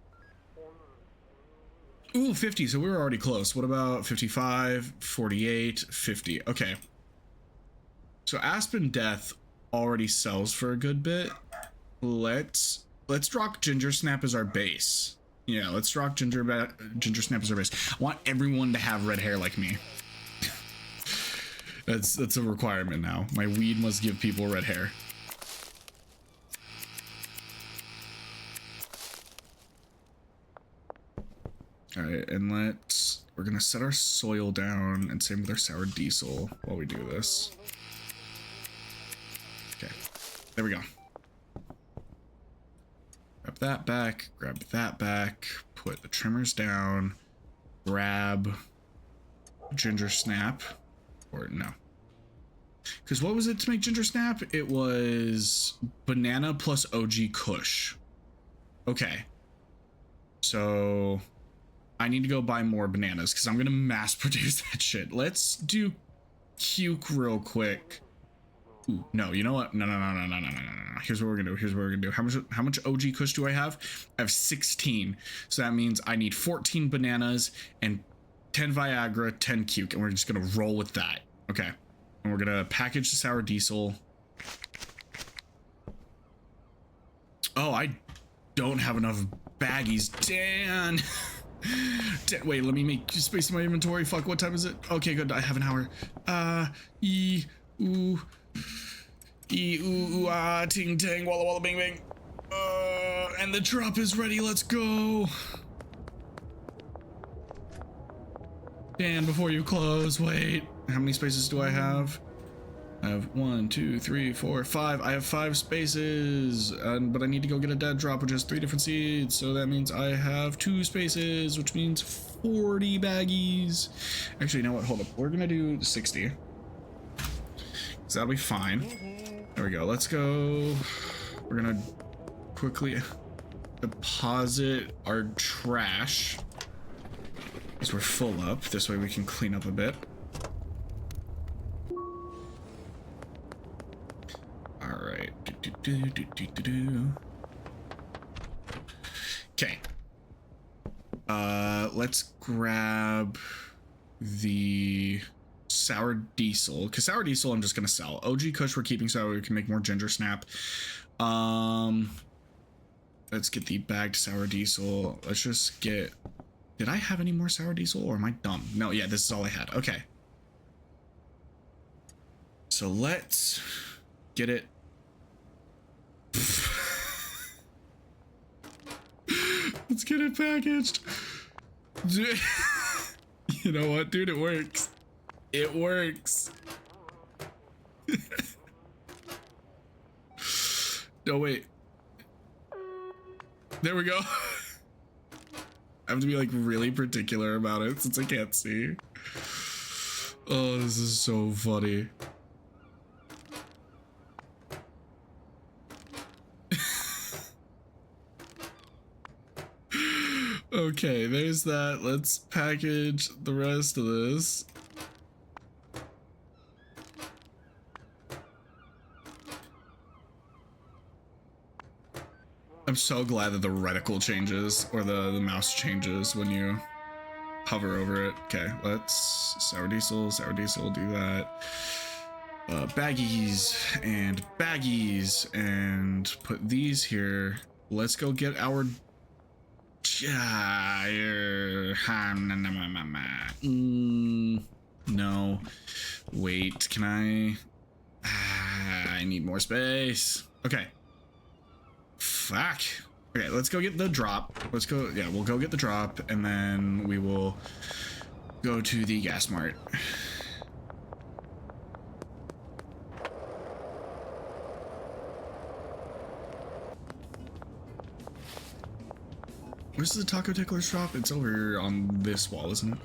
Ooh, 50. So we were already close. What about 55, 48, 50? Okay. So Aspen Death already sells for a good bit. Let's rock Ginger Snap as our base. Yeah, let's rock Ginger Snap as our base. I want everyone to have red hair like me. That's a requirement now. My weed must give people red hair. All right, and we're gonna set our soil down and same with our sour diesel while we do this. Okay, there we go. Grab that back, put the trimmers down, grab ginger snap, or no. Because what was it to make ginger snap? It was banana plus OG Kush. Okay. So I need to go buy more bananas because I'm going to mass produce that shit. Let's do Cuke real quick. Ooh, no, you know what? No. Here's what we're gonna do. How much OG Kush do I have? I have 16. So that means I need 14 bananas and 10 Viagra, 10 Cuke, and we're just gonna roll with that. Okay. And we're gonna package the sour diesel. Oh, I don't have enough baggies. Dan. Wait, let me make space in my inventory. Fuck, what time is it? Okay, good. I have an hour. Ting tang, walla walla bing bing. And the drop is ready. Let's go. Dan, before you close, wait. How many spaces do I have? I have 1, 2, 3, 4, 5. I have 5 spaces, but I need to go get a dead drop, which has 3 different seeds. So that means I have 2 spaces, which means 40 baggies. Actually, you know what? Hold up. We're gonna do 60. So that'll be fine. There we go. Let's go. We're gonna quickly. deposit our trash because we're full up. This way we can clean up a bit. All right. Okay. Let's grab the sour diesel, because sour diesel I'm just gonna sell. OG Kush we're keeping so we can make more ginger snap. Let's get the bagged sour diesel. Let's just get, did I have any more sour diesel or am I dumb? No, yeah, this is all I had. Okay, so let's get it. Let's get it packaged. You know what, dude? It works. It works. No, wait. There we go. I have to be like really particular about it since I can't see. Oh, this is so funny. Okay, there's that. Let's package the rest of this. I'm so glad that the reticle changes, or the mouse changes when you hover over it. Okay, let's sour diesel, do that. Baggies, and put these here. Let's go get our no, wait, can I need more space. Okay, fuck. Okay, let's go get the drop. Let's go, yeah, we'll go get the drop and then we will go to the gas mart. Where's the Taco Tickler shop? It's over on this wall, isn't it?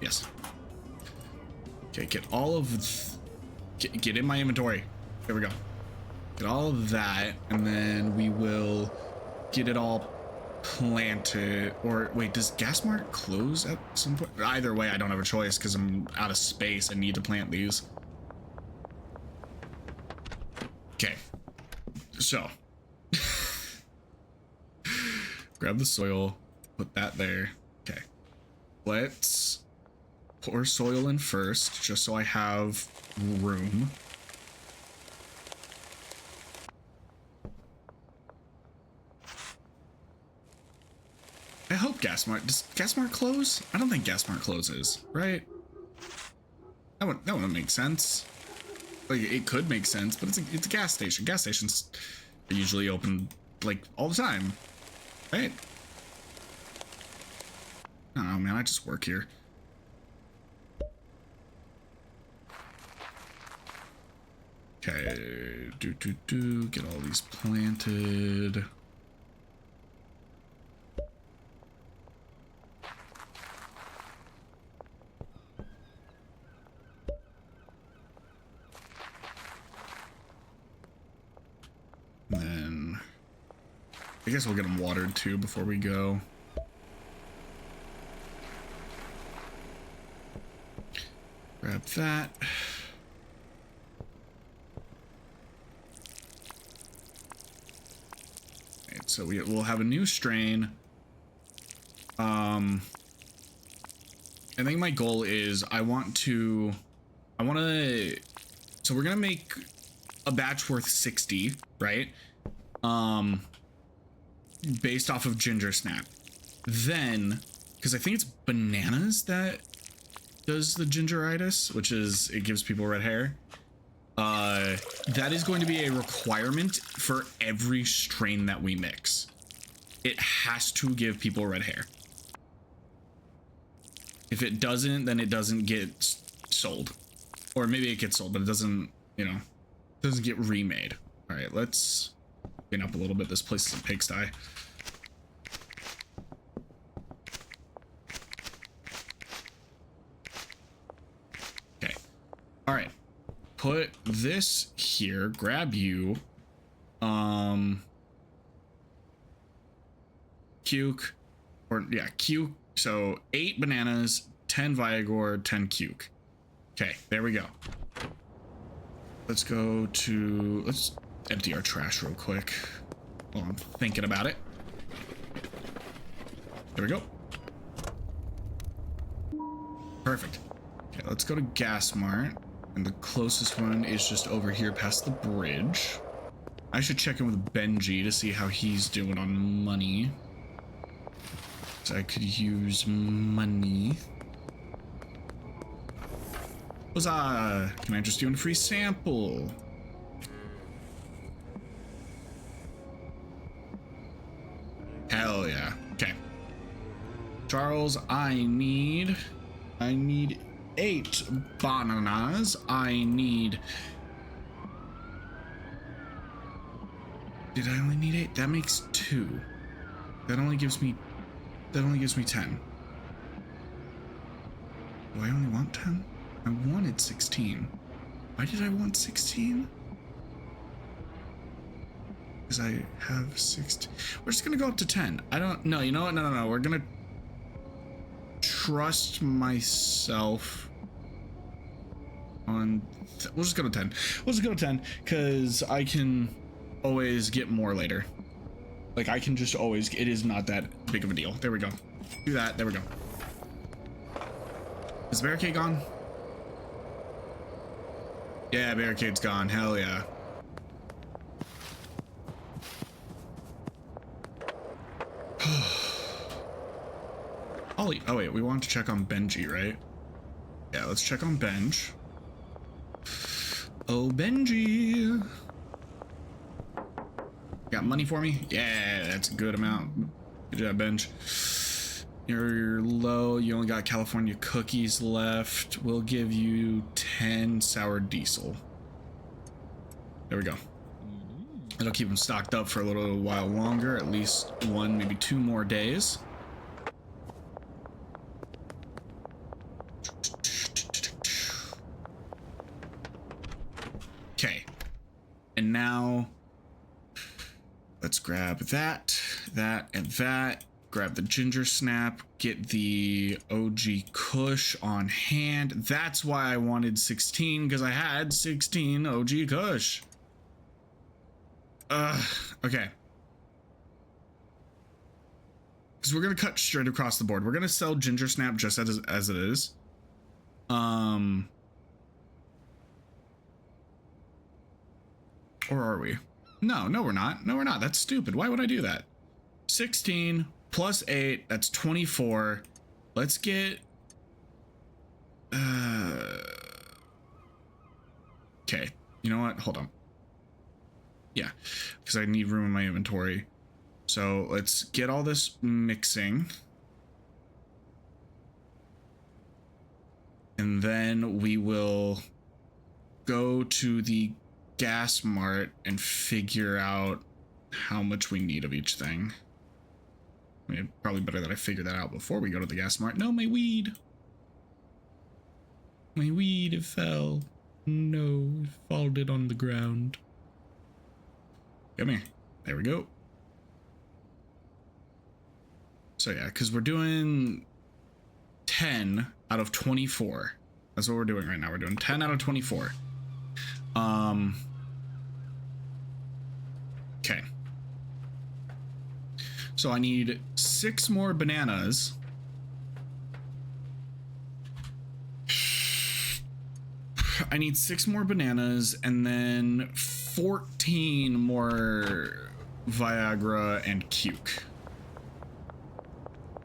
Yes. Okay, get all of... Get in my inventory. There we go. Get all of that, and then we will get it all planted. Or, wait, does Gas Mart close at some point? Either way, I don't have a choice, because I'm out of space. I need to plant these. Okay. So... grab the soil, put that there. Okay, let's pour soil in first, just so I have room. I hope Gas Mart, does Gas Mart close? I don't think Gas Mart closes, right? That wouldn't make sense. Like, it could make sense, but it's a gas station. Gas stations are usually open like all the time. Right? I don't know, man. I just work here. Okay. Get all these planted. And then I guess we'll get them watered too before we go. Grab that. Right, so we'll have a new strain. I think my goal is I want to, so we're gonna make a batch worth 60, right? Based off of ginger snap. Then, because I think it's bananas that does the gingeritis, which is, it gives people red hair. That is going to be a requirement for every strain that we mix. It has to give people red hair. If it doesn't, then it doesn't get sold. Or maybe it gets sold, but it doesn't, you know, doesn't get remade. All right, let's clean up a little bit. This place is a pigsty. Okay. All right. Put this here. Grab you. cuke, or yeah, cuke. So 8 bananas, 10 Viagra, 10 cuke. Okay, there we go. Let's empty our trash real quick while I'm thinking about it. There we go. Perfect. Okay, let's go to Gas Mart. And the closest one is just over here past the bridge. I should check in with Benji to see how he's doing on money. So I could use money. Huzzah! Can I interest you in a free sample? Hell yeah. Okay. Charles, I need 8 bananas. Did I only need 8? That makes 2. That only gives me 10. Do I only want 10? I wanted 16. Why did I want 16? Because I have 16. We're just gonna go up to 10. I don't know. You know what? No. We're gonna trust myself on. We'll just go to 10. We'll just go to 10 because I can always get more later. Like I can just always. It is not that big of a deal. There we go. Do that. There we go. Is the barricade gone? Yeah, barricade's gone. Hell yeah. Ollie. Oh wait, we want to check on Benji, right? Yeah, let's check on Benj. Oh, Benji. Got money for me? Yeah, that's a good amount. Good job, Benj. You're low. You only got California cookies left. We'll give you 10 sour diesel. There we go. It'll keep them stocked up for a little while longer, at least 1, maybe 2 more days. Okay. And now let's grab that, and that. Grab the ginger snap, get the OG Kush on hand. That's why I wanted 16, because I had 16 OG Kush. Okay. Because we're going to cut straight across the board. We're going to sell ginger snap just as it is. Or are we? No, we're not. No, we're not. That's stupid. Why would I do that? 16 plus 8, that's 24. Let's get okay, you know what, hold on. Yeah, because I need room in my inventory. So let's get all this mixing, and then we will go to the Gas Mart and figure out how much we need of each thing. I mean, probably better that I figure that out before we go to the Gas Mart. No, my weed. My weed, it fell. No, it folded on the ground. Come here. There we go. So yeah, because we're doing 10 out of 24. That's what we're doing right now. We're doing 10 out of 24. Okay. So I need 6 more bananas. I need 6 more bananas and then 14 more Viagra and Cuke.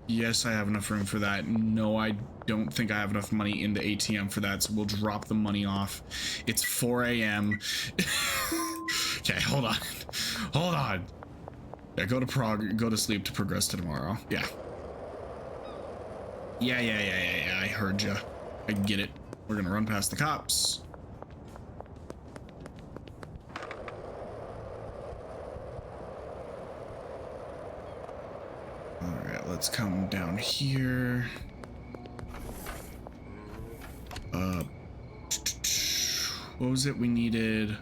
Yes, I have enough room for that. No, I don't think I have enough money in the ATM for that, so we'll drop the money off. It's 4 a.m. Okay, hold on. Hold on. Yeah, go to sleep to progress to tomorrow. Yeah. Yeah. I heard ya. I get it. We're gonna run past the cops. All right, let's come down here. What was it we needed?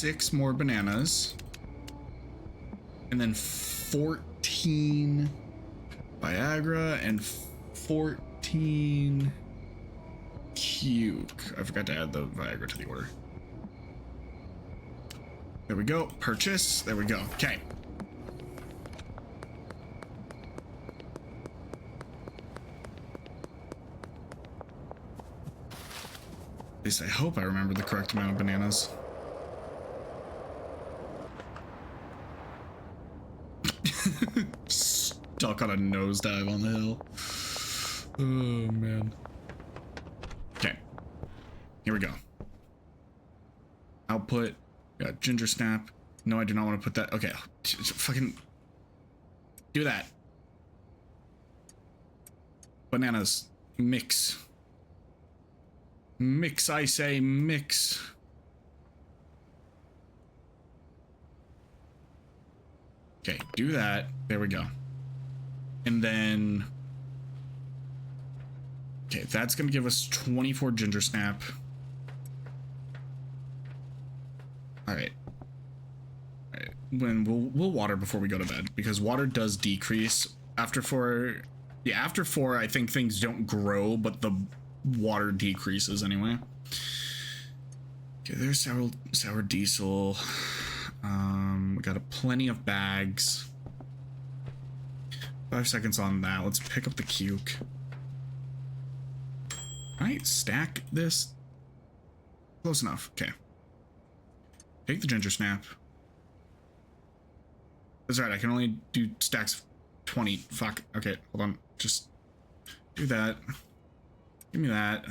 6 more bananas. And then 14 Viagra and 14 Cuke. I forgot to add the Viagra to the order. There we go. Purchase. There we go. Okay. At least I hope I remember the correct amount of bananas. Stuck on a nosedive on the hill. Oh, man. Okay. Here we go. Output. Got ginger snap. No, I do not want to put that. Okay. Fucking do that. Bananas. Mix. Mix, I say, mix. Okay, do that. There we go. And then... Okay, that's going to give us 24 ginger snap. Alright. When we'll water before we go to bed, because water does decrease after 4. Yeah, after 4, I think things don't grow, but the water decreases anyway. Okay, there's sour diesel. We got plenty of bags. 5 seconds on that. Let's pick up the cuke. All right, stack this. Close enough. Okay. Take the ginger snap. That's right. I can only do stacks of 20. Fuck. Okay, hold on. Just do that. Give me that.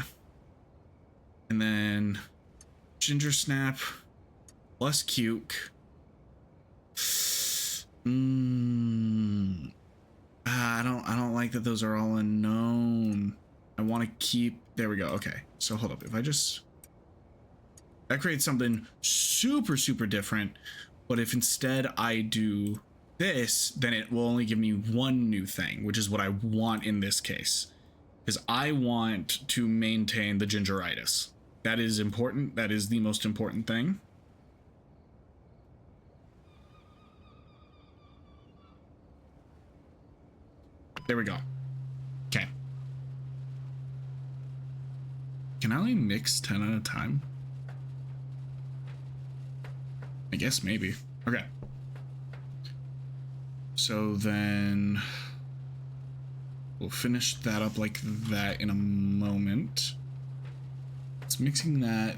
And then ginger snap plus cuke. I don't like that those are all unknown. I want to keep. There we go. Okay. So hold up. If I just that creates something super different, but if instead I do this, then it will only give me one new thing, which is what I want in this case. Because I want to maintain the gingeritis. That is important. That is the most important thing. There we go. Okay. Can I only mix 10 at a time? I guess maybe. Okay. So then we'll finish that up like that in a moment. It's mixing that.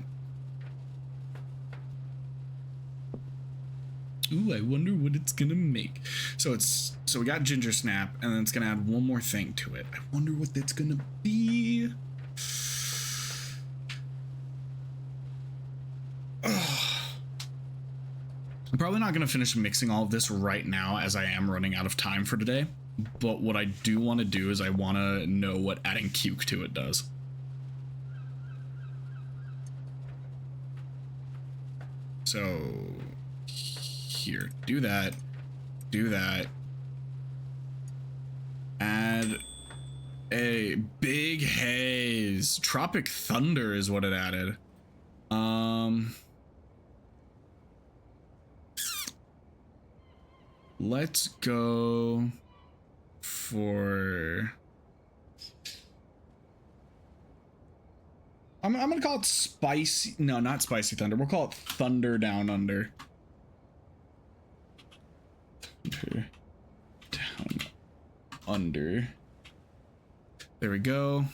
Ooh, I wonder what it's gonna make. So we got ginger snap, and then it's gonna add one more thing to it. I wonder what that's gonna be. I'm probably not gonna finish mixing all of this right now, as I am running out of time for today. But what I do want to do is I want to know what adding cuke to it does. So here, do that, add a big haze. Tropic thunder is what it added. Let's go for I'm gonna call it spicy. No, not spicy thunder. We'll call it thunder down under. Thunder down under. There we go.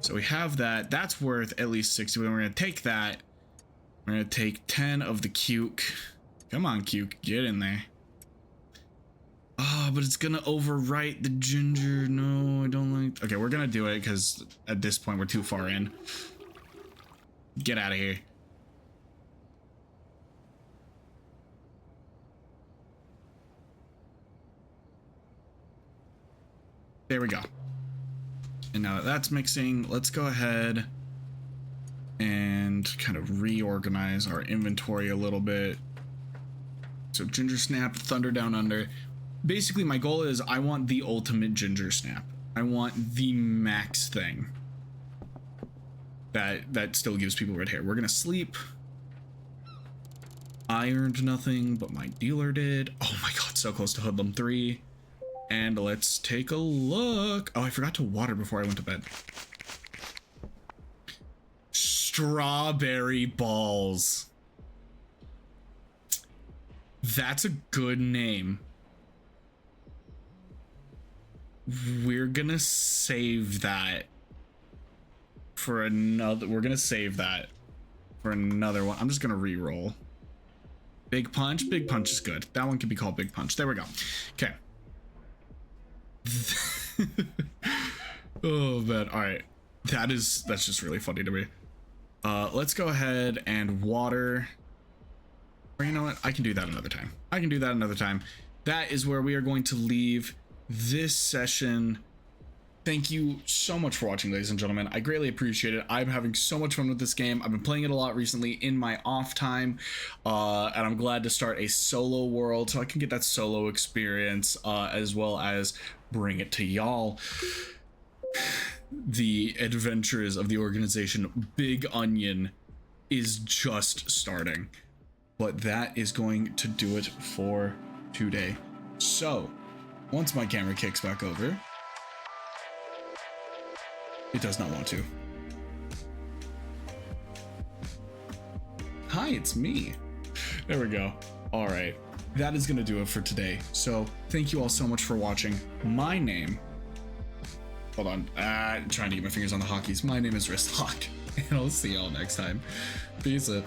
So we have that. That's worth at least 60. We're gonna take that. We're gonna take 10 of the cuke. Come on, cuke, get in there. Oh, but it's gonna overwrite the ginger. No, I don't like. Okay, we're gonna do it because at this point we're too far in. Get out of here. There we go. And now that that's mixing, let's go ahead and kind of reorganize our inventory a little bit. So ginger snap, thunder down under. Basically, my goal is I want the ultimate ginger snap. I want the max thing that still gives people red hair. We're gonna sleep. I earned nothing, but my dealer did. Oh my god, so close to Hoodlum 3. And let's take a look. Oh, I forgot to water before I went to bed. Strawberry balls. That's a good name. We're gonna save that for another. We're gonna save that for another one. I'm just gonna re-roll. Big punch. Big punch is good. That one can be called big punch. There we go. Okay. Oh man. All right. That's just really funny to me. Let's go ahead and water. Or you know what? I can do that another time. I can do that another time. That is where we are going to leave this session. Thank you so much for watching, ladies and gentlemen. I greatly appreciate it. I'm having so much fun with this game. I've been playing it a lot recently in my off time, and I'm glad to start a solo world so I can get that solo experience, as well as bring it to y'all. The adventures of the organization Big Onion is just starting, but that is going to do it for today. So once my camera kicks back over, it does not want to. Hi, it's me. There we go. All right, that is gonna do it for today. So thank you all so much for watching. My name, hold on, trying to get my fingers on the hotkeys. My name is Wristhawk, and I'll see y'all next time. Peace out.